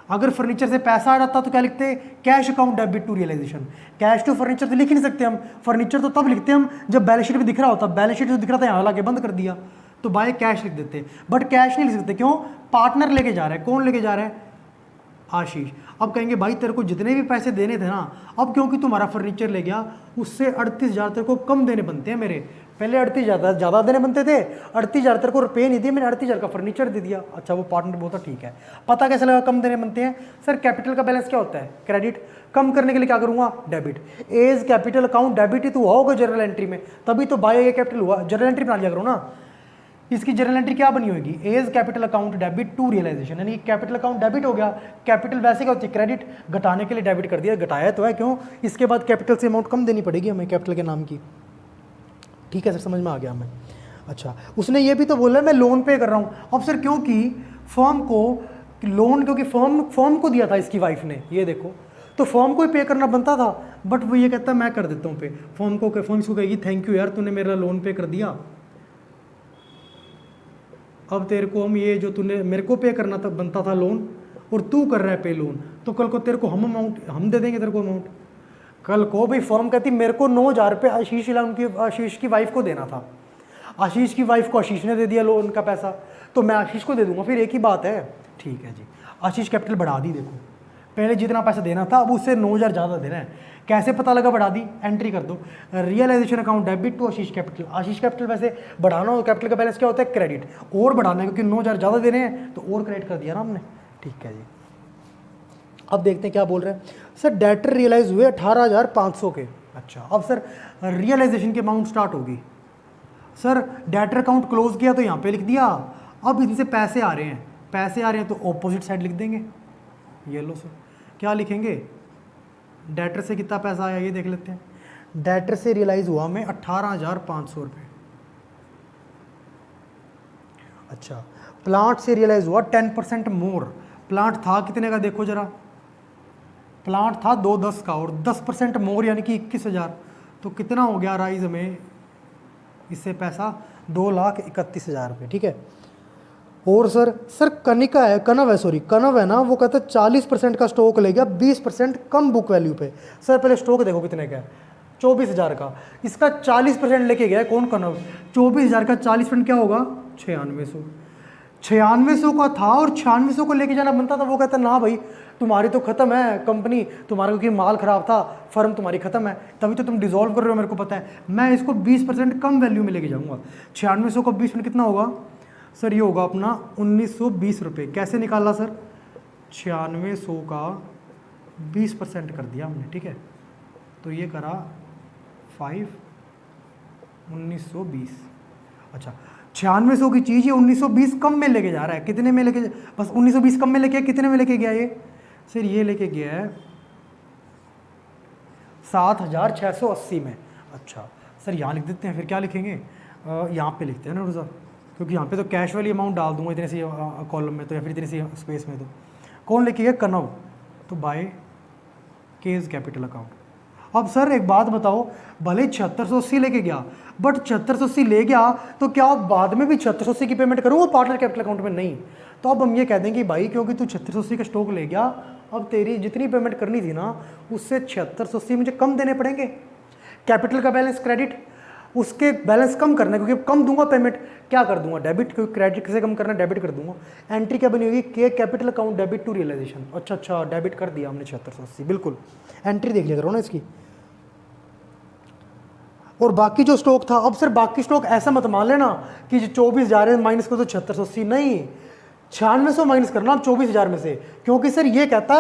अगर फर्नीचर से पैसा आ जाता तो क्या लिखते हैं? Cash account debit to realisation. Cash to furniture तो लिख ही नहीं सकते हम, फर्नीचर तो तब लिखते हैं हम जब बैलेंस शीट में दिख रहा होता। बैलेंस शीट जो दिख रहा था यहाँ लाके बंद कर दिया, तो बाय कैश लिख देते। बट कैश नहीं लिख सकते, क्यों? पार्टनर लेके जा रहा है। कौन लेके जा रहा है? आशीष। अब कहेंगे भाई तेरे को जितने भी पैसे देने थे ना, अब क्योंकि तुम्हारा फर्नीचर ले गया उससे 38,000 तेरे को कम देने बनते हैं मेरे। पहले 38,000 ज़्यादा देने बनते थे, 38,000 तेरे को रुपये नहीं दिए, मैंने 38,000 का फर्नीचर दे दिया। अच्छा, वो पार्टनर बोलता ठीक है। पता कैसे लगा कम देने बनते हैं? सर कैपिटल का बैलेंस क्या होता है? क्रेडिट। कम करने के लिए क्या करूँगा? Debit. As capital account debit ही तो हुआ होगा जनरल एंट्री में, तभी तो बाय ए कैपिटल हुआ। जनरल एंट्री बना लिया करो ना। इसकी जनरल एंट्री क्या बनी होगी? As capital account debit to realisation, यानी कैपिटल अकाउंट डेबिट हो गया। कैपिटल वैसे क्या होती है? क्रेडिट। घटाने के लिए डेबिट कर दिया, घटाया तो है, क्यों? इसके बाद कैपिटल से अमाउंट कम देनी पड़ेगी हमें कैपिटल के नाम की। ठीक है सर, समझ में आ गया हमें। अच्छा, उसने ये भी तो बोला मैं लोन पे कर रहा हूँ। अब सर क्योंकि फर्म को लोन, क्योंकि फर्म को दिया था इसकी वाइफ ने, ये देखो, तो फर्म को ही पे करना बनता था, बट वो ये कहता है मैं कर देता हूँ पे। फर्म इसको कहेगी थैंक यू यार, तूने मेरा लोन पे कर दिया, अब तेरे को हम ये जो तूने मेरे को पे करना था बनता था लोन, और तू कर रहा है पे लोन, तो कल को तेरे को हम अमाउंट हम दे देंगे तेरे को अमाउंट। कल को भाई फर्म कहती मेरे को 9,000 रुपये आशीष की वाइफ को देना था, आशीष की वाइफ को आशीष ने दे दिया लोन का पैसा, तो मैं आशीष को दे दूंगा, फिर एक ही बात है। ठीक है जी, आशीष कैपिटल बढ़ा दी। देखो पहले जितना पैसा देना था अब उससे 9,000 ज़्यादा देना है। कैसे पता लगा? बढ़ा दी, एंट्री कर दो, realisation account debit to Ashish capital. Ashish capital वैसे बढ़ाना हो, कैपिटल का बैलेंस क्या होता है? क्रेडिट। और बढ़ाना है क्योंकि 9,000 ज़्यादा दे रहे हैं तो और क्रेडिट कर दिया ना हमने। ठीक है जी, अब देखते हैं क्या बोल रहे हैं। सर डेटर रियलाइज हुए 18,500 के। अच्छा, अब सर रियलाइजेशन की अमाउंट स्टार्ट होगी। सर डेटर अकाउंट क्लोज किया तो यहाँ पे लिख दिया, अब इनसे पैसे आ रहे हैं, पैसे आ रहे हैं तो ऑपोजिट साइड लिख देंगे। ये लो सर, क्या लिखेंगे? डेटर से कितना पैसा आया ये देख लेते हैं। डेटर से रियलाइज हुआ हमें 18,500 रुपये। अच्छा, प्लांट से रियलाइज हुआ 10% मोर। प्लांट था कितने का देखो जरा, प्लांट था 210 का और 10% मोर यानी कि 21,000, तो कितना हो गया राइज हमें इससे पैसा? 2,31,000 रुपये। ठीक है। और सर कनिका है, कनव है, सॉरी कनव है ना, वो कहता है 40% का स्टॉक ले गया 20% कम बुक वैल्यू पे। सर पहले स्टॉक देखो कितने का है? 24,000 का। इसका 40% लेके गया कौन? कनव। 24,000 का 40% क्या होगा? 9600। 9600 का था और 9600 को लेके जाना बनता था। वो कहता ना भाई तुम्हारी तो ख़त्म है कंपनी, तुम्हारा क्योंकि माल ख़राब था, फर्म तुम्हारी ख़त्म है, तभी तो तुम डिसॉल्व कर रहे हो, मेरे को पता है, मैं इसको 20% कम वैल्यू में लेके जाऊँगा। 9600 का 20% कितना होगा? सर ये होगा अपना 1920 रुपये। कैसे निकाला सर? 9600 का 20% कर दिया हमने। ठीक है, तो ये करा 1920। अच्छा, 9600 की चीज़ ये 1920 कम में लेके जा रहा है। कितने में लेके? बस 1920 कम में लेके, कितने में लेके गया ये? सर ये लेके गया है 7,680 में। अच्छा सर यहाँ लिख देते हैं, फिर क्या लिखेंगे? यहाँ पे लिखते हैं ना रोज़ा, क्योंकि यहाँ पे तो कैश वाली अमाउंट डाल दूंगा इतने सी कॉलम में तो, या फिर इतनी सी स्पेस में। तो कौन लेके गया? कनव, तो बाय केज कैपिटल अकाउंट। अब सर एक बात बताओ, भले 7680 लेके गया, बट 7680 ले गया तो क्या बाद में भी 7680 की पेमेंट करूँ पार्टनर कैपिटल अकाउंट में? नहीं। तो अब हम ये कह देंगे भाई क्योंकि तू 7680 का स्टॉक ले गया, अब तेरी जितनी पेमेंट करनी थी ना उससे 7680 मुझे कम देने पड़ेंगे। कैपिटल का बैलेंस क्रेडिट, उसके बैलेंस कम करना है क्योंकि कम दूंगा पेमेंट, क्या कर दूंगा? डेबिट, क्योंकि क्रेडिट से कम करना, डेबिट कर दूंगा। एंट्री क्या बनी होगी? के capital account debit to realisation. अच्छा, डेबिट कर दिया हमने 7680, बिल्कुल। एंट्री देख लिया करो ना इसकी। और बाकी जो स्टॉक था, अब सर बाकी स्टॉक ऐसा मत मान लेना कि 24 जा रहे हैं माइनस को तो 7680, नहीं, 9600 माइनस करना आप 24,000 में से, क्योंकि सर ये कहता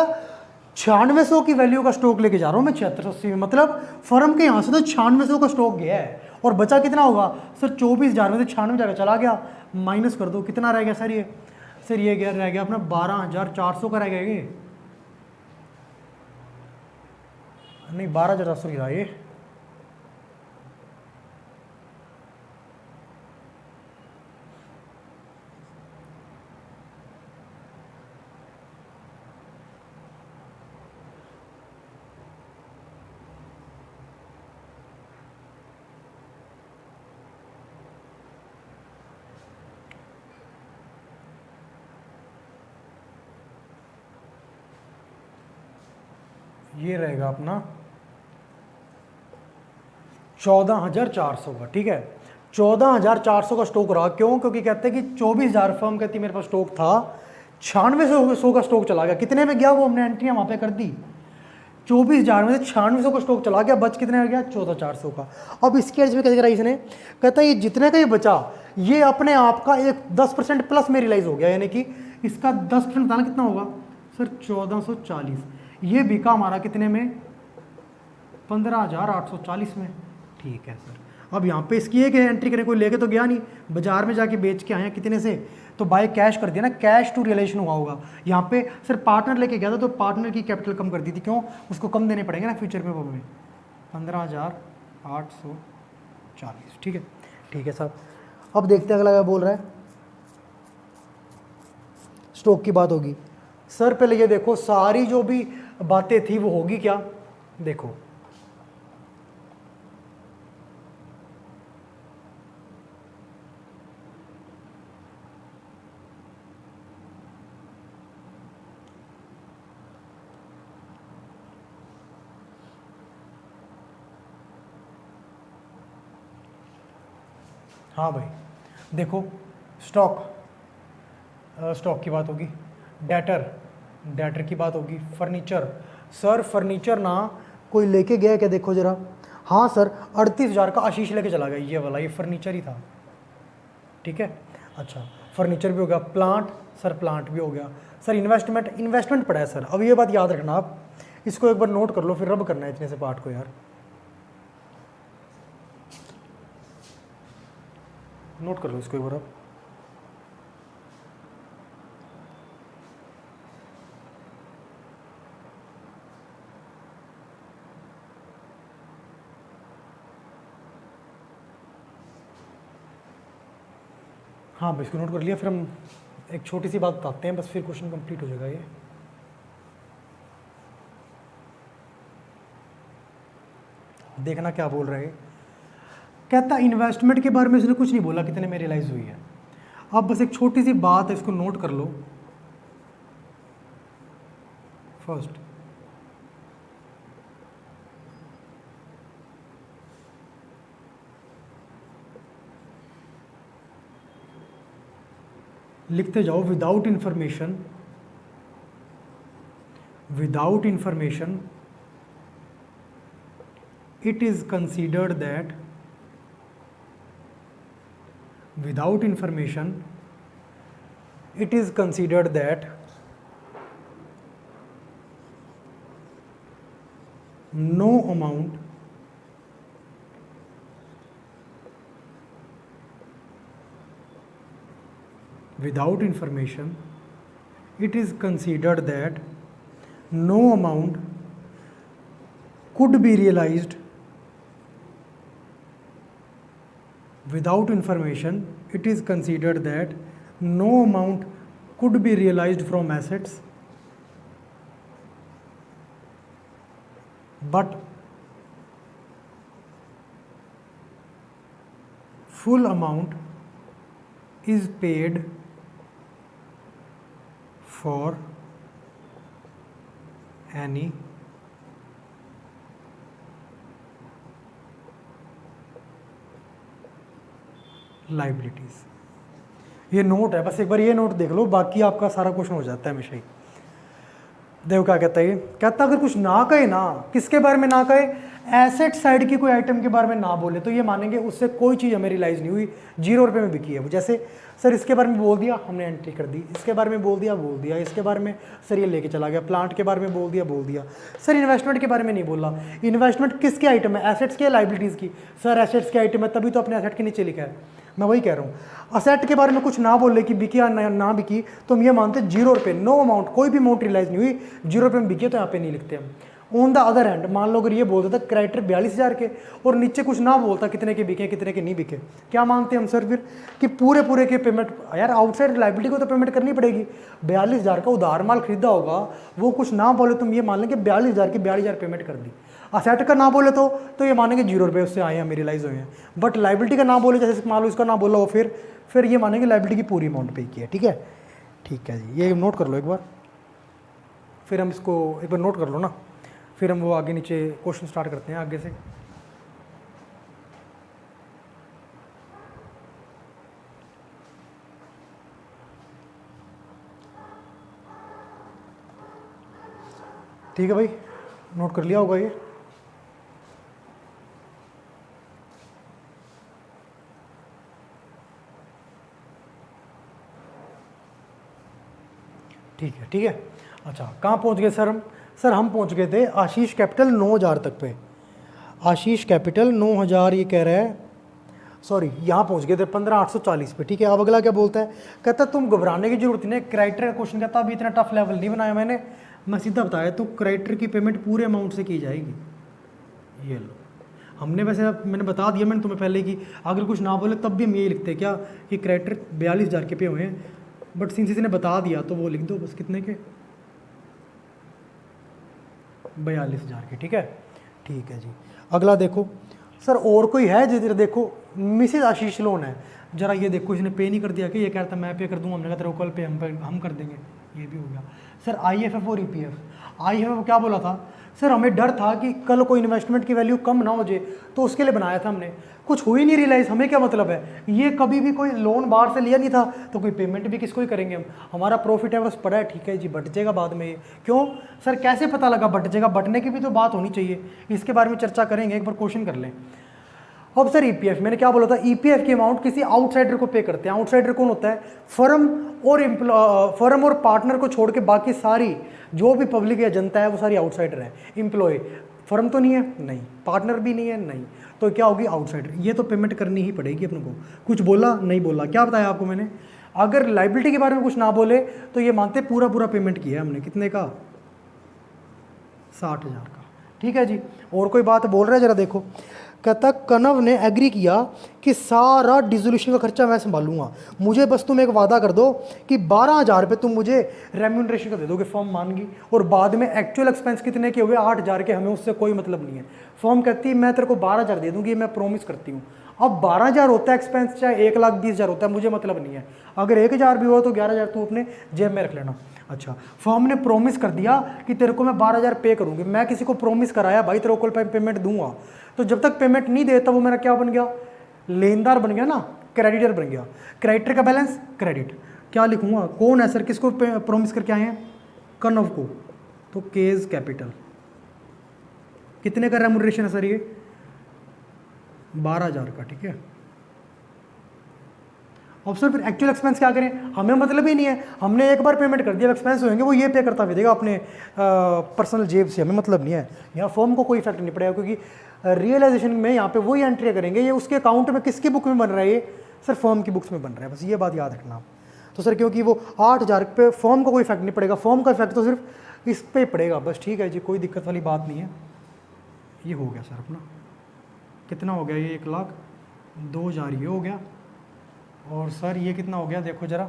9600 की वैल्यू का स्टॉक लेके जा रहा हूँ मैं 7680 में, मतलब फर्म के यहाँ से तो 9600 का स्टॉक गया है और बचा कितना होगा? सर 24,000 में से 96,000 चला गया, माइनस कर दो, कितना रह गया सर? ये सर ये रह गया अपना 12,400 का रह गया ये। नहीं 12,400 की था ये। ये रहेगा अपना 14,400 का, ठीक है। 14,400 का स्टॉक रहा, क्यों? क्योंकि कहते हैं कि 24,000 फर्म कहती मेरे पास स्टॉक था, 9600 का स्टॉक चला गया। कितने में गया वो हमने एंट्रियां वहां पे कर दी, 24,000 में से 9600 का स्टॉक चला गया, बच कितने में गया 14,400 का। अब इसके एज में कैसे करा इसने, कहता है ये जितने का ये बचा ये अपने आप का एक 10% प्लस में रियलाइज हो गया, यानी कि इसका 10% बताना कितना होगा सर 1440। ये बिका हमारा कितने में 15,840 में, ठीक है सर। अब यहाँ पे इसकी एक एंट्री करें, कोई लेके तो गया नहीं, बाजार में जाके बेच के आए हैं कितने से, तो बाय कैश कर दिया ना, कैश टू रियलाइजेशन हुआ होगा। यहाँ पे सर पार्टनर लेके गया था तो पार्टनर की कैपिटल कम कर दी थी, क्यों? उसको कम देने पड़ेंगे ना फ्यूचर में, वो में 15,840, ठीक है। ठीक है साहब, अब देखते हैं अगला क्या बोल रहा है। स्टॉक की बात होगी सर, पहले ये देखो सारी जो भी बातें थी वो होगी क्या, देखो हाँ भाई, देखो स्टॉक की बात होगी, डेटर की बात होगी, फर्नीचर। सर फर्नीचर ना कोई लेके गया क्या, देखो जरा। हाँ सर 38,000 का आशीष लेके चला गया, ये वाला, ये फर्नीचर ही था, ठीक है। अच्छा फर्नीचर भी हो गया, प्लांट, सर प्लांट भी हो गया। सर इन्वेस्टमेंट पड़ा है सर। अब ये बात याद रखना, आप इसको एक बार नोट कर लो, फिर रब करना है इतने से पार्ट को यार, नोट कर लो इसको एक बार आप। हाँ बस इसको नोट कर लिया, फिर हम एक छोटी सी बात बताते हैं, बस फिर क्वेश्चन कंप्लीट हो जाएगा ये। देखना क्या बोल रहे हैं, कहता इन्वेस्टमेंट के बारे में इसने कुछ नहीं बोला कितने में रियलाइज हुई है। अब बस एक छोटी सी बात है, इसको नोट कर लो। फर्स्ट लिखते जाओ, without information it is considered that without information it is considered that no amount without information it is considered that no amount could be realized without information it is considered that no amount could be realized from assets but full amount is paid for any liabilities. ये note है, बस एक बार ये note देख लो, बाकी आपका सारा question हो जाता है हमेशा ही। देखो क्या कहता है ये, कहता अगर कुछ ना कहे ना, किसके बारे में ना कहे, एसेट साइड की कोई आइटम के बारे में ना बोले, तो ये मानेंगे उससे कोई चीज़ हमें रियलाइज नहीं हुई, 0 रुपये में बिकी है वो। जैसे सर इसके बारे में बोल दिया, हमने एंट्री कर दी, इसके बारे में बोल दिया, इसके बारे में सर ये लेके चला गया, प्लांट के बारे में बोल दिया। सर इन्वेस्टमेंट के बारे में नहीं बोला। इन्वेस्टमेंट किसके आइटम है, एसेट्स की, लाइबिलिटीज़ की? सर एसेट्स के आइटम है, तभी तो अपने एसेट के नीचे लिखा है। मैं वही कह रहा हूँ, असेट के बारे में कुछ ना बोले कि बिकी या ना बिकी, तो हम ये मानते 0 रुपये, नो अमाउंट, कोई भी अमाउंट रियलाइज नहीं हुई, 0 रुपये में बिकी, तो यहाँ पे नहीं लिखते हम। ऑन द अदर हैंड मान लो अगर ये बोलता था क्रेडिटर 42,000 के और नीचे कुछ ना बोलता कितने के बिके कितने के नहीं बिके, क्या मानते हम सर फिर कि पूरे पूरे के पेमेंट, यार आउटसाइड लाइबिलिटी को तो पेमेंट करनी पड़ेगी। 42,000 का उधार माल खरीदा होगा, वो कुछ ना बोले तुम ये मान लें कि 42,000 की 42,000 पेमेंट कर दी। असेट का ना बोले तो ये मानेंगे 0 रुपये उससे आए हैं मेरिलाइज हुए हैं। बट लाइबिलिटी का ना बोले, जैसे मान लो इसका ना बोला हो, फिर ये मानेंगे लाइबिलिटी की पूरी अमाउंट पे की है। ठीक है, ठीक है जी, ये नोट कर लो एक बार, फिर हम इसको एक बार नोट कर लो ना, फिर हम वो आगे नीचे क्वेश्चन स्टार्ट करते हैं आगे से। ठीक है भाई, नोट कर लिया होगा ये। ठीक है, ठीक है। अच्छा, कहाँ पहुँच गए सर हम? सर हम पहुँच गए थे आशीष कैपिटल 9,000 तक पे। आशीष कैपिटल 9,000 ये कह रहा है, सॉरी यहाँ पहुँच गए थे 15,840 पे। ठीक है, अब अगला क्या बोलता है? कहता तुम घबराने की जरूरत नहीं, क्राइटेरिया का क्वेश्चन कहता अभी इतना टफ लेवल नहीं बनाया मैंने, मैं सीधा बताया तो क्राइटेरिया की पेमेंट पूरे अमाउंट से की जाएगी। ये लो, हमने वैसे मैंने बता दिया मैंने तुम्हें पहले कि अगर कुछ ना बोले तब भी हम यही लिखते हैं क्या कि क्राइटेरिया 42,000 के पे हुए हैं, बट सिंस ने बता दिया तो वो लिख दो बस, कितने के? 42,000 के। ठीक है, ठीक है जी। अगला देखो सर, और कोई है जिधर देखो मिसेज आशीष लोन है, जरा ये देखो इसने पे नहीं कर दिया कि ये कहता मैं पे कर दूंगा, हमने कहा तेरे को कल पे हम कर देंगे, ये भी हो गया। सर IFF और EPF, IFF क्या बोला था सर, हमें डर था कि कल कोई इन्वेस्टमेंट की वैल्यू कम ना हो जाए, तो उसके लिए बनाया था हमने, कुछ हुई नहीं रियलाइज, हमें क्या मतलब है, ये कभी भी कोई लोन बाहर से लिया नहीं था, तो कोई पेमेंट भी किसको ही करेंगे हम, हमारा प्रॉफिट है बस पड़ा है। ठीक है जी, बट जाएगा बाद में। क्यों सर, कैसे पता लगा बट जाएगा? बटने की भी तो बात होनी चाहिए, इसके बारे में चर्चा करेंगे, एक बार क्वेश्चन कर लें। अब सर EPF, मैंने क्या बोला था, EPF की अमाउंट किसी आउटसाइडर को पे करते हैं। आउटसाइडर कौन होता है? फर्म और पार्टनर को छोड़ के बाकी सारी जो भी पब्लिक या जनता है वो सारी आउटसाइडर है। एम्प्लॉय फर्म तो नहीं है, नहीं, पार्टनर भी नहीं है, नहीं, तो क्या होगी? आउटसाइडर। ये तो पेमेंट करनी ही पड़ेगी अपने को। कुछ बोला नहीं बोला, क्या बताया आपको मैंने? अगर लाइबिलिटी के बारे में कुछ ना बोले तो ये मानते पूरा पूरा पेमेंट किया है हमने। कितने का? 60,000 का। ठीक है जी, और कोई बात बोल रहा है जरा देखो। कहता कनव ने एग्री किया कि सारा डिजोल्यूशन का खर्चा मैं संभालूंगा, मुझे बस तुम एक वादा कर दो कि 12,000 रुपये तुम मुझे रेम्यूनरेशन का दे दोगे। फर्म मान गई, और बाद में एक्चुअल एक्सपेंस कितने के हुए? 8,000 के, हमें उससे कोई मतलब नहीं है। फर्म कहती है मैं तेरे को 12,000 दे दूंगी, मैं प्रॉमिस करती हूँ। अब 12,000 होता है एक्सपेंस, चाहे 1,20,000 होता है, मुझे मतलब नहीं है। अगर 1,000 भी हो तो 11,000 तू अपने जेब में रख लेना। अच्छा, फर्म ने प्रॉमिस कर दिया कि तेरे को मैं 12,000 पे करूंगी। मैं किसी को प्रॉमिस कराया भाई तेरे को कल पेमेंट दूंगा, तो जब तक पेमेंट नहीं देता वो मेरा क्या बन गया? लेनदार बन गया ना, क्रेडिटर बन गया। क्रेडिटर का बैलेंस क्रेडिट, क्या लिखूंगा? कौन है सर, किसको प्रॉमिस करके आए हैं? कनव को, तो केज कैपिटल। कितने का रेम्यूनरेशन है सर ये? 12,000 का। ठीक है, अब सर फिर एक्चुअल एक्सपेंस क्या करें? हमें मतलब ही नहीं है, हमने एक बार पेमेंट कर दिया, एक्सपेंस होंगे वो ये पे करता भेजेगा अपने पर्सनल जेब से, हमें मतलब नहीं है। यहाँ फर्म को कोई इफेक्ट नहीं पड़ेगा, क्योंकि रियलाइजेशन में यहाँ पे वही एंट्री करेंगे, ये उसके अकाउंट में किसकी बुक में बन रहा है? ये सर फर्म की बुक्स में बन रहा है, बस ये बात याद रखना आप। तो सर क्योंकि वो 8,000 पे फर्म को कोई इफेक्ट नहीं पड़ेगा, फर्म का इफेक्ट तो सिर्फ इस पर पड़ेगा बस। ठीक है जी, कोई दिक्कत वाली बात नहीं है। ये हो गया सर अपना, कितना हो गया ये? 1,02,000 ये हो गया। और सर ये कितना हो गया देखो जरा,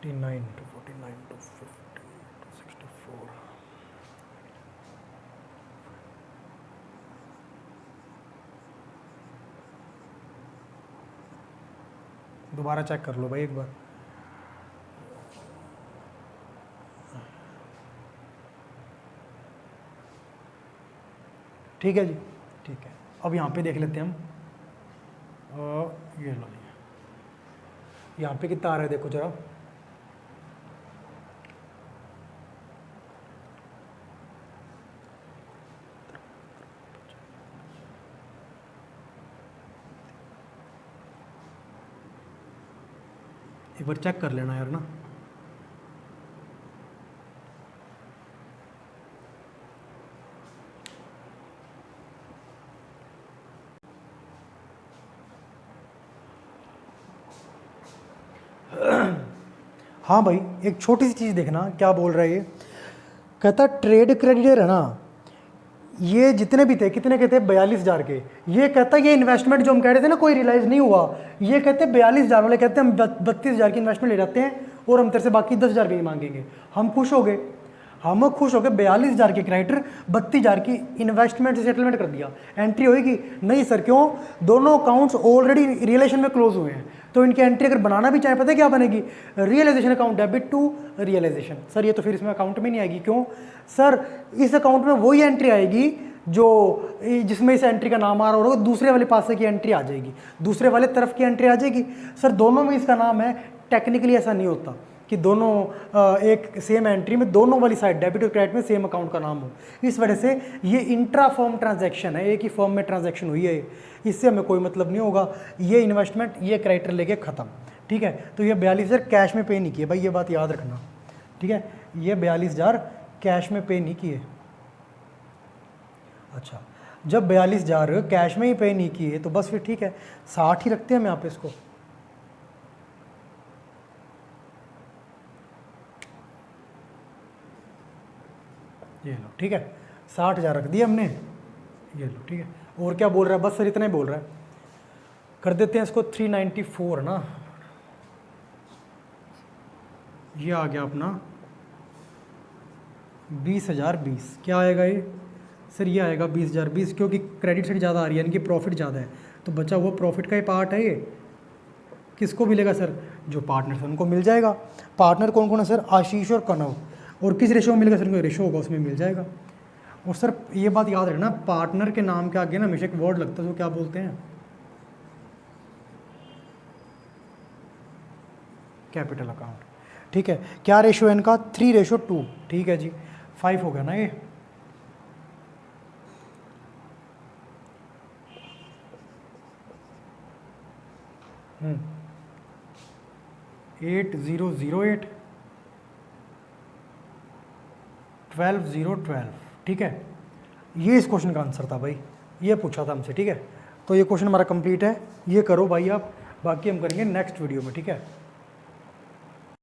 49 to 49 to 50 to 64। दोबारा चेक कर लो भाई एक बार। ठीक है जी, ठीक है। अब यहाँ पे देख लेते हैं हम, ये लो, यहाँ पे कितना आ रहा है देखो जरा। एक बार चेक कर लेना यार ना। हाँ भाई, एक छोटी सी चीज़ देखना क्या बोल रहा है ये। कहता ट्रेड क्रेडिटर है ना, ये जितने भी थे कितने के थे, 42,000 के। ये कहता ये इन्वेस्टमेंट जो हम कह रहे थे ना कोई रियलाइज नहीं हुआ, ये कहते 42,000 वाले कहते हम 32,000 की इन्वेस्टमेंट ले जाते हैं और हम तेरे से बाकी 10,000 भी नहीं मांगेंगे। हम खुश हो गए, हम खुश हो गए। 42,000 के क्रेडिटर 32,000 की इन्वेस्टमेंट से सेटलमेंट कर दिया। एंट्री होगी नहीं सर, क्यों? दोनों अकाउंट्स ऑलरेडी रियलेशन में क्लोज हुए हैं, तो इनकी एंट्री अगर बनाना भी चाहे पता है क्या बनेगी? Realisation account debit to realisation. Sir ये तो फिर इसमें अकाउंट में नहीं आएगी। क्यों सर? इस अकाउंट में वही एंट्री आएगी जो जिसमें इस एंट्री का नाम आ रहा होगा, दूसरे वाले पासे की एंट्री आ जाएगी, दूसरे वाले तरफ की एंट्री आ जाएगी। सर दोनों में इसका नाम है, टेक्निकली ऐसा नहीं होता कि दोनों एक सेम एंट्री में दोनों वाली साइड डेबिट और क्रेडिट में सेम अकाउंट का नाम हो। इस वजह से ये इंट्रा फर्म ट्रांजैक्शन है, एक ही फर्म में ट्रांजैक्शन हुई है, इससे हमें कोई मतलब नहीं होगा। ये इन्वेस्टमेंट ये क्रेडिटर लेके ख़त्म, ठीक है। तो ये 42,000 कैश में पे नहीं किए भाई, ये बात याद रखना, ठीक है। ये 42,000 कैश में पे नहीं किए। अच्छा, जब 42,000 कैश में ही पे नहीं किए तो बस फिर ठीक है, 60 ही रखते हैं हम यहाँ पे इसको। ये लो, ठीक है, 60,000 रख दिए हमने, ये लो, ठीक है। और क्या बोल रहा है? बस सर इतना ही बोल रहा है। कर देते हैं इसको 394 ना, ये आ गया अपना 20,020। क्या आएगा ये? सर ये आएगा 20,020, क्योंकि क्रेडिट साइड ज़्यादा आ रही है, यानी कि प्रॉफिट ज़्यादा है, तो बचा हुआ प्रॉफिट का ही पार्ट है ये। किसको मिलेगा सर? जो पार्टनर है उनको मिल जाएगा। पार्टनर कौन कौन है सर? आशीष और कनव। और किस रेशो में मिलेगा सर? कोई रेशो होगा उसमें मिल जाएगा। और सर ये बात याद रखना, पार्टनर के नाम के आगे ना हमेशा एक वर्ड लगता है, तो क्या बोलते हैं? कैपिटल अकाउंट, ठीक है। क्या रेशो है इनका? 3:2, ठीक है जी। 5 हो गया ना ये। हम्म 8008 12,012, ठीक है। ये इस क्वेश्चन का आंसर था भाई, ये पूछा था हमसे, ठीक है। तो ये क्वेश्चन हमारा कंप्लीट है, ये करो भाई आप, बाकी हम करेंगे नेक्स्ट वीडियो में, ठीक है।